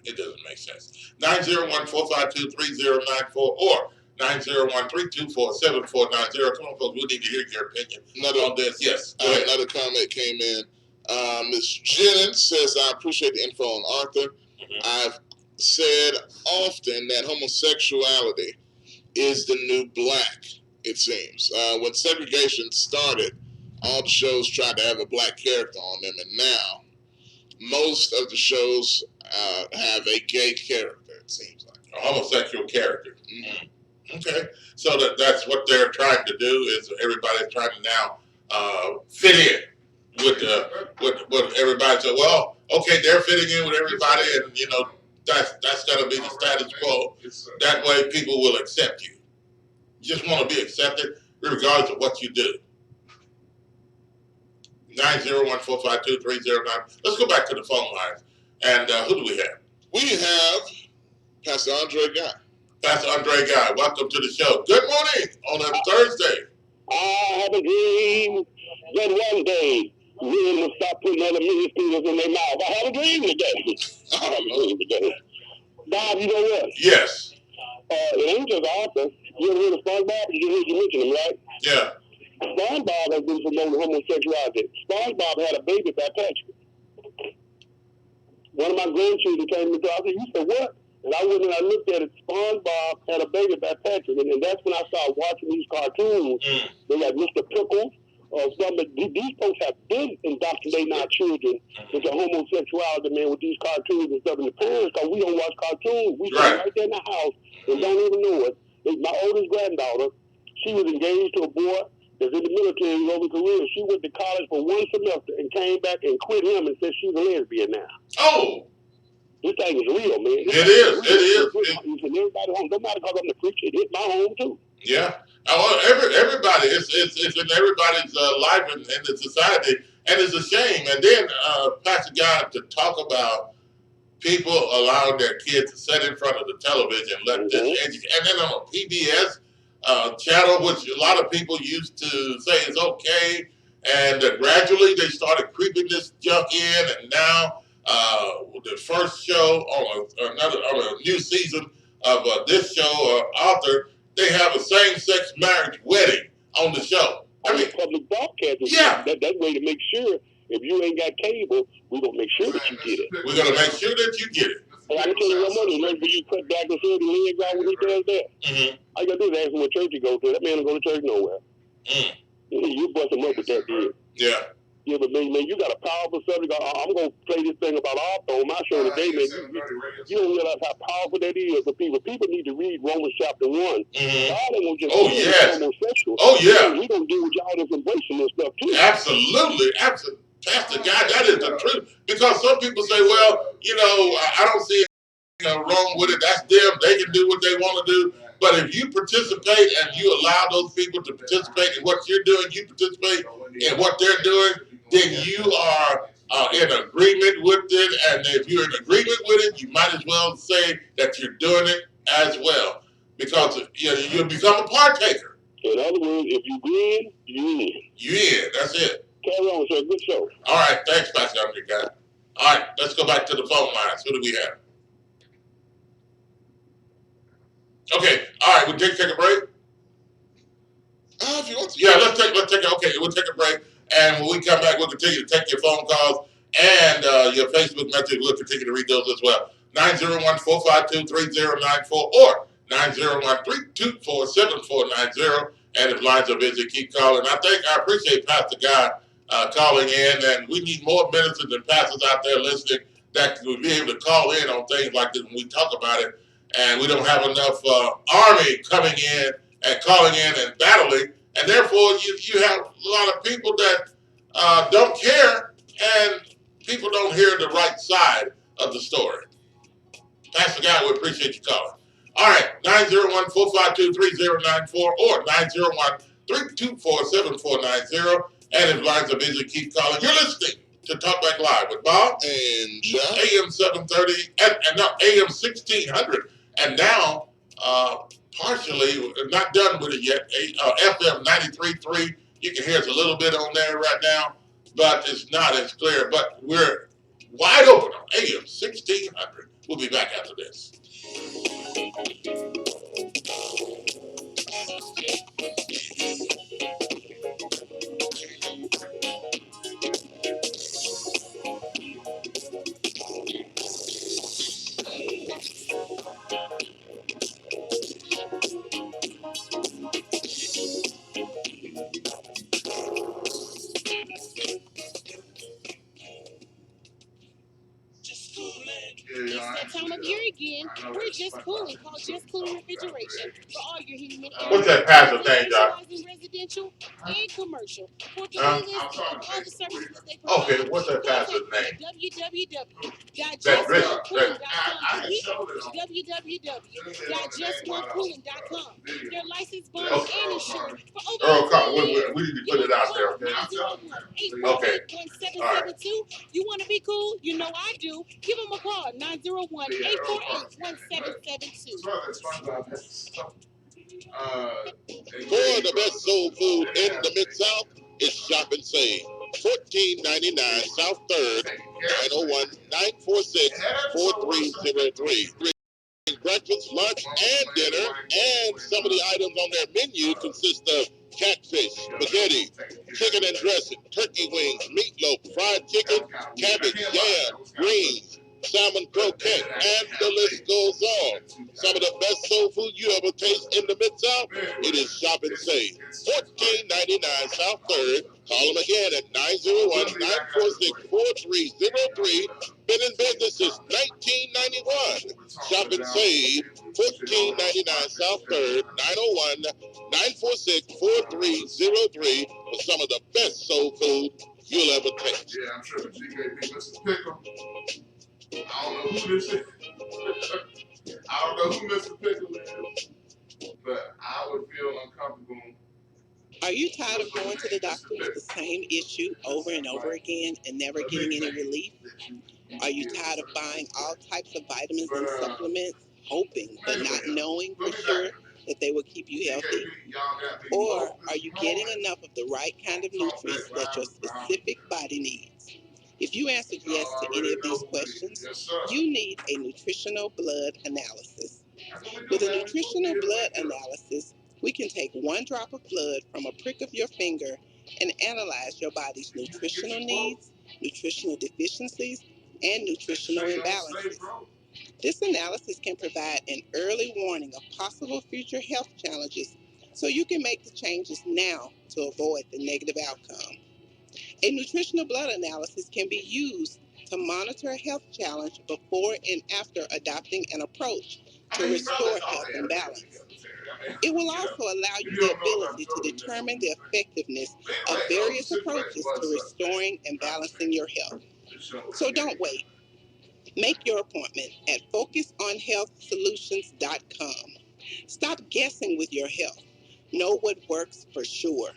S1: it doesn't make sense? 901-452-3094 or 901-324-7490. Come on, folks, we need to hear your opinion on this. Yes.
S2: Another comment came in. Ms. Jennings says, I appreciate the info on Arthur. I've said often that homosexuality is the new black, it seems. When segregation started, all the shows tried to have a black character on them, and now most of the shows have a gay character, it seems like.
S1: A homosexual character. Mm-hmm. Okay. So that's what they're trying to do, is everybody's trying to now fit in with everybody. So, well, okay, they're fitting in with everybody, and that's got to be the status quo. That way, people will accept you. You just want to be accepted, regardless of what you do. 901-452-3090. Let's go back to the phone lines. And who do we have?
S2: We have Pastor Andre Guy.
S1: Pastor Andre Guy, welcome to the show. Good morning on a Thursday.
S15: I have a dream that one day men will stop putting other ministers in their mouth. I have a dream today. I have a dream today. Bob, you know what?
S1: Yes.
S15: It ain't just Arthur. You ever heard of SpongeBob? You mentioned him, right?
S1: Yeah.
S15: SpongeBob has been promoting homosexuality. SpongeBob had a baby by Patrick. One of my grandchildren came to me and said, you said what? And I went and I looked at it. SpongeBob had a baby by Patrick. And that's when I started watching these cartoons. They got Mr. Pickles. These folks have been indoctrinating our children into homosexuality, man, with these cartoons and stuff. And the parents, because we don't watch cartoons, we sit right there in the house and don't even know it. My oldest granddaughter, she was engaged to a boy that's in the military over Korea. She went to college for one semester and came back and quit him and said she's a lesbian now.
S1: Oh!
S15: This thing is real, man.
S1: It is.
S15: It's in everybody's home. No matter because I'm the preacher, it hit my home too.
S1: Yeah. Everybody. It's in everybody's life and in the society, and it's a shame. And then, Pastor Guy, to talk about people allowing their kids to sit in front of the television, let this educate, and then on a PBS channel, which a lot of people used to say is okay, and gradually they started creeping this junk in, and now the first show on a new season of this show, Arthur, they have a same-sex marriage wedding on the show.
S15: I mean, public broadcasting.
S1: Yeah.
S15: That way to make sure if you ain't got cable, we're going to make sure that you get it.
S1: We're going to make sure that you get it.
S15: And I can tell you one more thing. When you cut back and say the legs out when he does that, all you got to do is ask him what church he goes to. That man don't go to church nowhere. You bust him up with that deal.
S1: Yeah.
S15: Yeah, but man, you got a powerful subject. I'm going to play this thing about Arthur on my show today, man. You don't realize how powerful that is for people. People need to read Romans chapter 1. God ain't going to just homosexual.
S1: Oh, yeah.
S15: We don't deal with y'all that's embracing this stuff, too.
S1: Absolutely. Absolutely. Pastor Guy, that is the truth. Because some people say, well, I don't see anything wrong with it. That's them. They can do what they want to do. But if you participate and you allow those people to participate in what you're doing, you participate in what they're doing, then you are in agreement with it. And if you're in agreement with it, you might as well say that you're doing it as well. Because you become a partaker.
S15: In other words, if you win, you in.
S1: You in. That's it.
S15: Carry on, sir. Good show.
S1: All right. Thanks, Pastor Andre Guy. All right. Let's go back to the phone lines. Who do we have? Okay. All right. We'll take a break.
S2: If you want to.
S1: Yeah, let's take we'll take a break. And when we come back, we'll continue to take your phone calls and your Facebook messages. We'll continue to read those as well. 901-452-3094 or 901-324-7490. And if lines are busy, keep calling. I appreciate Pastor Guy calling in, and we need more ministers and pastors out there listening that will be able to call in on things like this when we talk about it. And we don't have enough army coming in and calling in and battling, and therefore you have a lot of people that don't care, and people don't hear the right side of the story. Pastor Guy, we appreciate you calling. All right, 901-452-3094 or 901-324-7490. And if lines are busy, keep calling. You're listening to Talk Back Live with Bob
S2: and John.
S1: AM 730 and AM 1600. And now partially, not done with it yet. FM 93.3, you can hear us a little bit on there right now, but it's not as clear. But we're wide open on AM 1600. We'll be back after this.
S17: It's that time of year again. We're just cooling. Call Just Cooling Refrigeration for all your heating and air.
S1: What's that pastor name, Josh?
S17: Residential and commercial. For complete list of all the services that they provide.
S1: Okay, what's that pastor's name?
S17: www.justoncooling.com. They're licensed, bonded, and insured for over
S1: Earl Carr, we need to put it out there, okay? Okay.
S17: 1772. You want to be cool? You know I do. Give them a call, 901-848-1772.
S18: For the best soul food in the Mid-South, it's Shop and Save. $14.99 South 3rd, 901-946-4303. Breakfast, lunch, and dinner, and some of the items on their menu consist of catfish, spaghetti, chicken and dressing, turkey wings, meatloaf, fried chicken, cabbage, yam, greens, salmon croquette, and the list goes on. Some of the best soul food you ever taste in the Mid-South, it is Shop and Save. $14.99 South 3rd. Call them again at 901-946-4303. Been in business since 1991. Shop and Save, $14.99 South 3rd, 901-946-4303 for some of the best soul food you'll ever taste.
S1: Yeah, I'm sure the GKP, Mr. Pickle. I don't know who this is. I don't know who Mr. Pickle is, but I would feel uncomfortable.
S20: Are you tired of going to the doctor with the same issue over and over again and never getting any relief? Are you tired of buying all types of vitamins and supplements, hoping but not knowing for sure that they will keep you healthy? Or are you getting enough of the right kind of nutrients that your specific body needs? If you answered yes to any of these questions, you need a nutritional blood analysis. With a nutritional blood analysis, we can take one drop of blood from a prick of your finger and analyze your body's nutritional needs, nutritional deficiencies, and nutritional imbalances. This analysis can provide an early warning of possible future health challenges so you can make the changes now to avoid the negative outcome. A nutritional blood analysis can be used to monitor a health challenge before and after adopting an approach to restore health and balance. It will also allow you the ability to determine the effectiveness of various approaches to restoring and balancing your health. So don't wait. Make your appointment at FocusOnHealthSolutions.com. Stop guessing with your health. Know what works for sure.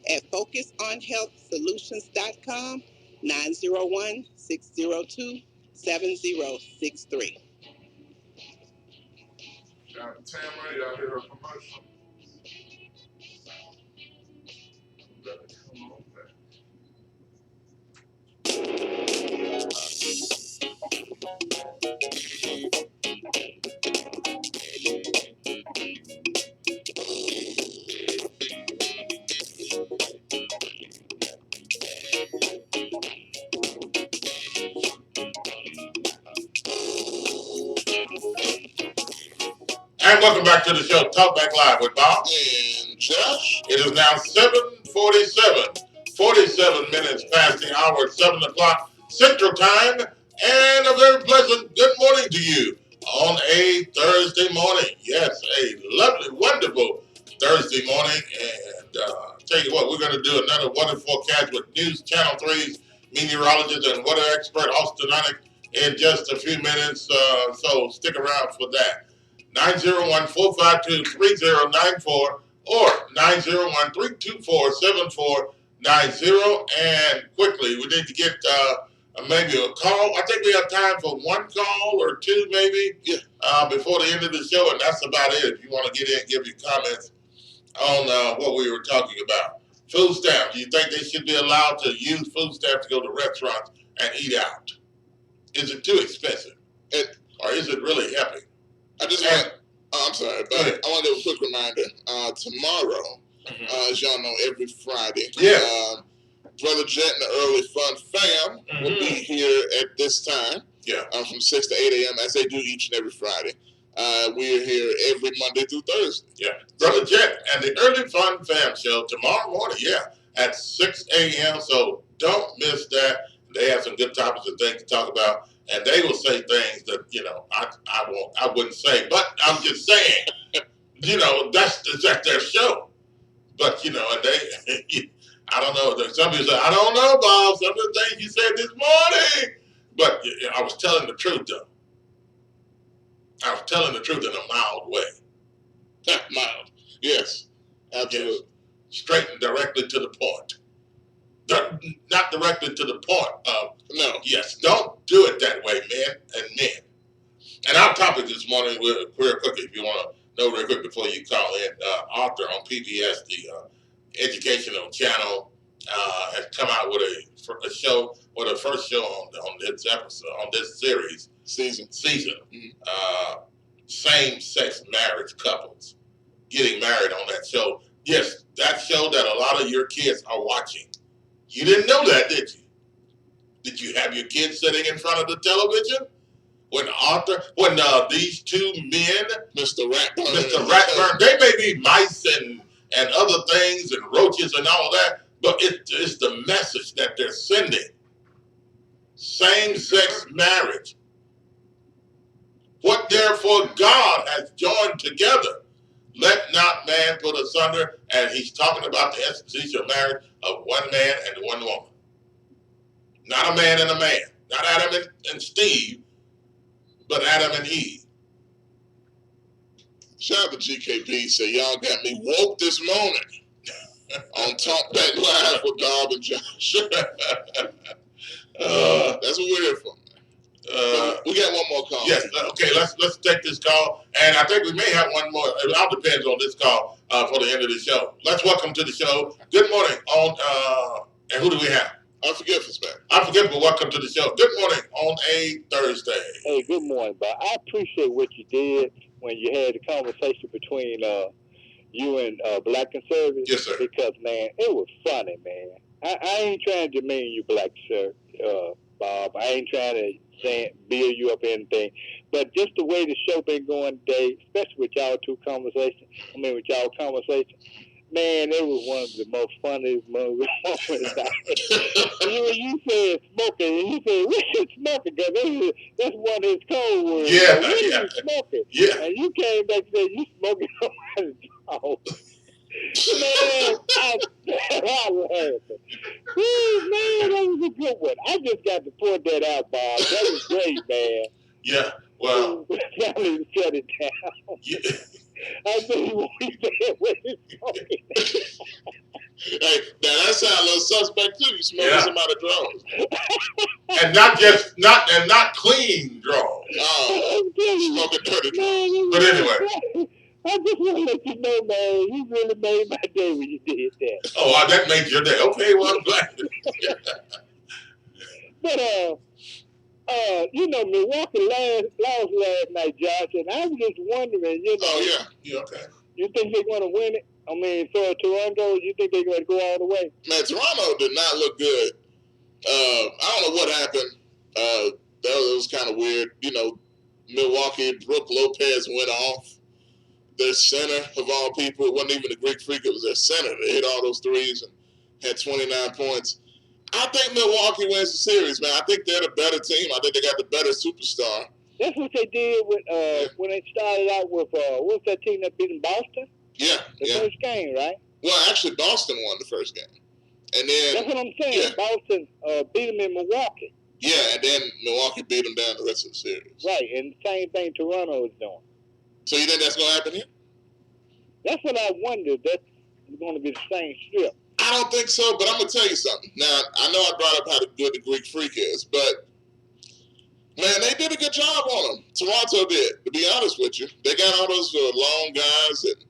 S20: At FocusOnHealthSolutions.com, 901-602-7063.
S1: Shout out to Tamara, y'all hear her commercial? Come on back. And welcome back to the show, Talk Back Live with Bob and Josh. It is now 7:47, 47 minutes past the hour, 7 o'clock Central Time, and a very pleasant good morning to you on a Thursday morning. Yes, a lovely, wonderful Thursday morning. And tell you what, we're going to do another weather forecast with News Channel 3's meteorologist and weather expert, Austin Onick, in just a few minutes. So stick around for that. 901-452-3094 or 901-324-7490. And quickly, we need to get maybe a call. I think we have time for one call or two, maybe.
S18: Yeah,
S1: before the end of the show, and that's about it. If you want to get in, give your comments on what we were talking about. Food stamps. Do you think they should be allowed to use food stamps to go to restaurants and eat out? Is it too expensive? Or is it really helping?
S2: I'm sorry, but I want to give a quick reminder. Tomorrow, as y'all know, every Friday, Brother Jet and the Early Fun Fam will be here at this time, from 6 to 8 a.m. as they do each and every Friday. We are here every Monday through Thursday.
S1: Yeah, Brother Jet and the Early Fun Fam show tomorrow morning, at 6 a.m. So don't miss that. They have some good topics and things to talk about, and they will say things that I wouldn't say, but I'm just saying, that's their show. But and they, I don't know. Some people say, I don't know, Bob. Some of the things you said this morning, but I was telling the truth though. I was telling the truth in a mild way.
S2: Mild, yes, absolutely.
S1: Yes. Straight and directly to the point. Not directly to the point.
S2: No.
S1: Yes, don't do it that way, men and men. And our topic this morning, real quickly, if you want to know real quick before you call in, Arthur on PBS, the educational channel, has come out with a show, or the first show on this episode, on this season. Mm-hmm. Same-sex marriage couples getting married on that show. Yes, that show that a lot of your kids are watching. You didn't know that, did you? Did you have your kids sitting in front of the television when these two men, Mr. Ratburn, they may be mice and other things and roaches and all that, but it's the message that they're sending. Same-sex marriage. What therefore God has joined together, let not man put asunder. And he's talking about the institution of marriage of one man and one woman. Not a man and a man. Not Adam and Steve, but Adam and Eve.
S2: Shout out to GKP. Say, y'all got me woke this morning on TalkBackLive with Bob and Josh. That's what we're here for. We got one more call.
S1: Yes. Okay. Let's take this call, and I think we may have one more. It all depends on this call for the end of the show. Let's welcome to the show. Good morning. And who do we have?
S2: Unforgiveness, man.
S1: Unforgivable. Welcome to the show. Good morning on a Thursday.
S16: Hey, good morning, Bob. I appreciate what you did when you had the conversation between you and Black Conservatives.
S1: Yes, sir.
S16: Because, man, it was funny, man. I ain't trying to demean you, Black Bob. I ain't trying to build you up anything. But just the way the show been going today, especially with y'all conversation, man, it was one of the most funniest moments. You said smoking, and you said, we should smoke it, because that's one of his code words.
S1: Yeah,
S16: we should smoke it.
S1: Yeah.
S16: And you came back and said, you smoking somebody's dog. Man, I laughed. Man, that was a good one. I just got to point that out, Bob. That was great, man.
S1: Yeah, well.
S16: Tell him to shut it down.
S1: Yeah.
S16: I think we said what it's smoking.
S2: Hey, now that sounds a little suspect too. You smoking somebody's drawers.
S1: And not clean drawers.
S2: Smoking dirty drawers.
S1: But anyway.
S16: I just want to let you know, man, you really made my day when you did that.
S1: Oh, that made your day. Okay, well, I'm glad.
S16: But, Milwaukee lost last night, Josh, and I was just wondering,
S1: Oh, yeah, okay.
S16: You think they're going to win it? I mean, for Toronto, you think they're going to go all the way?
S2: Man, Toronto did not look good. I don't know what happened. That was kind of weird. Milwaukee, Brooke Lopez went off. Their center, of all people, it wasn't even the Greek Freak, it was their center. They hit all those threes and had 29 points. I think Milwaukee wins the series, man. I think they're the better team. I think they got the better superstar.
S16: That's what they did with when they started out with, what's that team that beat Boston?
S2: Yeah.
S16: The first game, right?
S2: Well, actually, Boston won the first game. And then,
S16: that's what I'm saying. Yeah. Boston beat them in Milwaukee.
S2: Yeah, and then Milwaukee beat them down the rest of the series.
S16: Right, and the same thing Toronto is doing.
S2: So you think that's going to happen here?
S16: That's what I wondered. That's going to be the same strip.
S2: I don't think so, but I'm going to tell you something. Now, I know I brought up how good the Greek Freak is, but Man, they did a good job on them. Toronto did, to be honest with you. They got all those long guys and,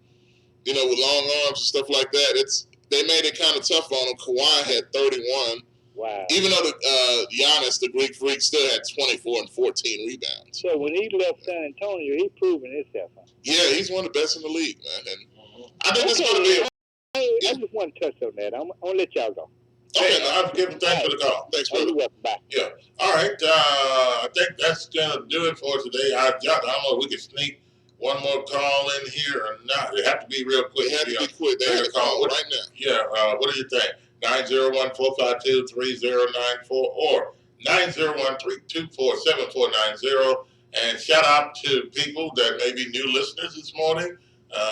S2: with long arms and stuff like that. They made it kind of tough on them. Kawhi had 31.
S16: Wow.
S2: Even though Giannis, the Greek freak, still had 24 and 14 rebounds.
S16: So when he left San Antonio, he proven himself. Huh?
S2: Yeah, he's one of the best in the league, man. And I think it's going to be.
S16: I just want to touch on that. I'm going to let y'all go.
S1: Okay, I'll give him thanks for the call.
S2: Thanks, brother.
S16: Bye.
S1: Yeah. All right. I think that's gonna do it for today. I don't know if we can sneak one more call in here or not. It have to be real quick.
S2: They have to be quick. They have to call right now.
S1: Yeah. What do you think? 901-452-3094 or 901-324-7490. And shout out to people that may be new listeners this morning.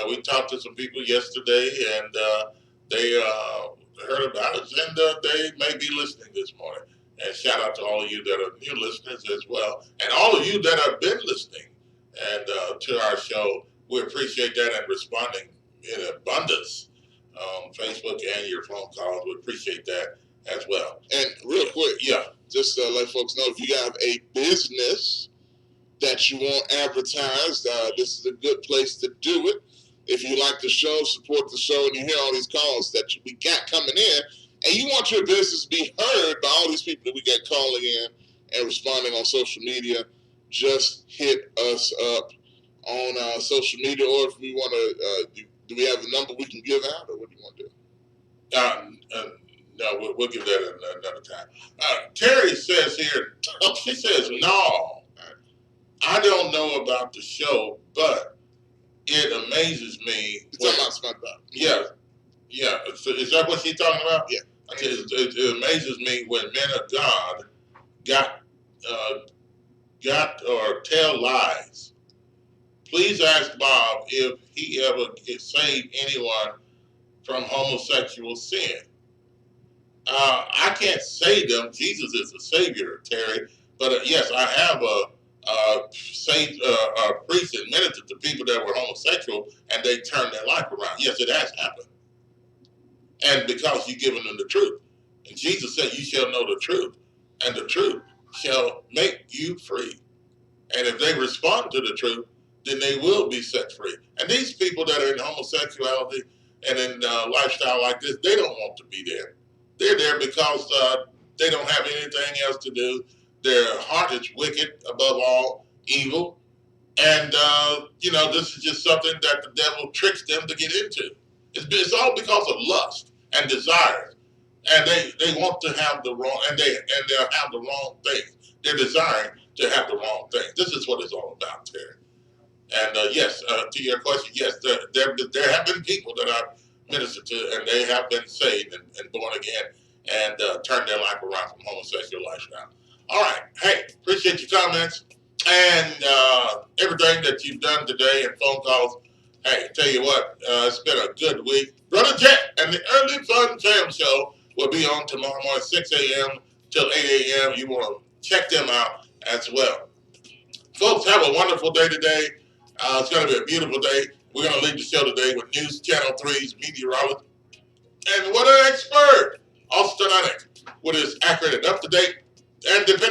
S1: We talked to some people yesterday, and they heard about us, and they may be listening this morning. And shout out to all of you that are new listeners as well, and all of you that have been listening and to our show. We appreciate that and responding in abundance on Facebook and your phone calls. We appreciate that as well.
S2: And real quick, just let folks know, if you have a business that you want advertised, this is a good place to do it. If you like the show, support the show, and you hear all these calls that we got coming in, and you want your business to be heard by all these people that we got calling in and responding on social media, just hit us up on social media. Or if we want to, do we have a number we can give out, or what do you want to do?
S1: No, we'll give that another time. Terry says here, she says, no, I don't know about the show, but it amazes me.
S2: You're talking about SpongeBob.
S1: Yeah. So is that what she's talking about?
S2: Yeah.
S1: It amazes me when men of God got or tell lies. Please ask Bob if he ever saved anyone from homosexual sin. I can't save them. Jesus is the Savior, Terry. But yes, I have preached and ministered to people that were homosexual, and they turned their life around. Yes, it has happened. And because you've given them the truth. And Jesus said, you shall know the truth, and the truth shall make you free. And if they respond to the truth, then they will be set free. And these people that are in homosexuality and in lifestyle like this, they don't want to be there. They're there because they don't have anything else to do. Their heart is wicked, above all, evil. And, this is just something that the devil tricks them to get into. It's all because of lust and desire. And they want to have the wrong, and they'll have the wrong things. They're desiring to have the wrong things. This is what it's all about, Terry. And yes, to your question, yes, there have been people that I've ministered to, and they have been saved and born again and turned their life around from homosexual lifestyle. All right. Hey, appreciate your comments and everything that you've done today and phone calls. Hey, tell you what, it's been a good week. Brother Jet and the Early Fun Fam Show will be on tomorrow morning, 6 a.m. till 8 a.m. You want to check them out as well. Folks, have a wonderful day today. It's going to be a beautiful day. We're going to lead the show today with News Channel 3's meteorologist. And what an expert, Austin Onick, with his accurate and up-to-date and dependable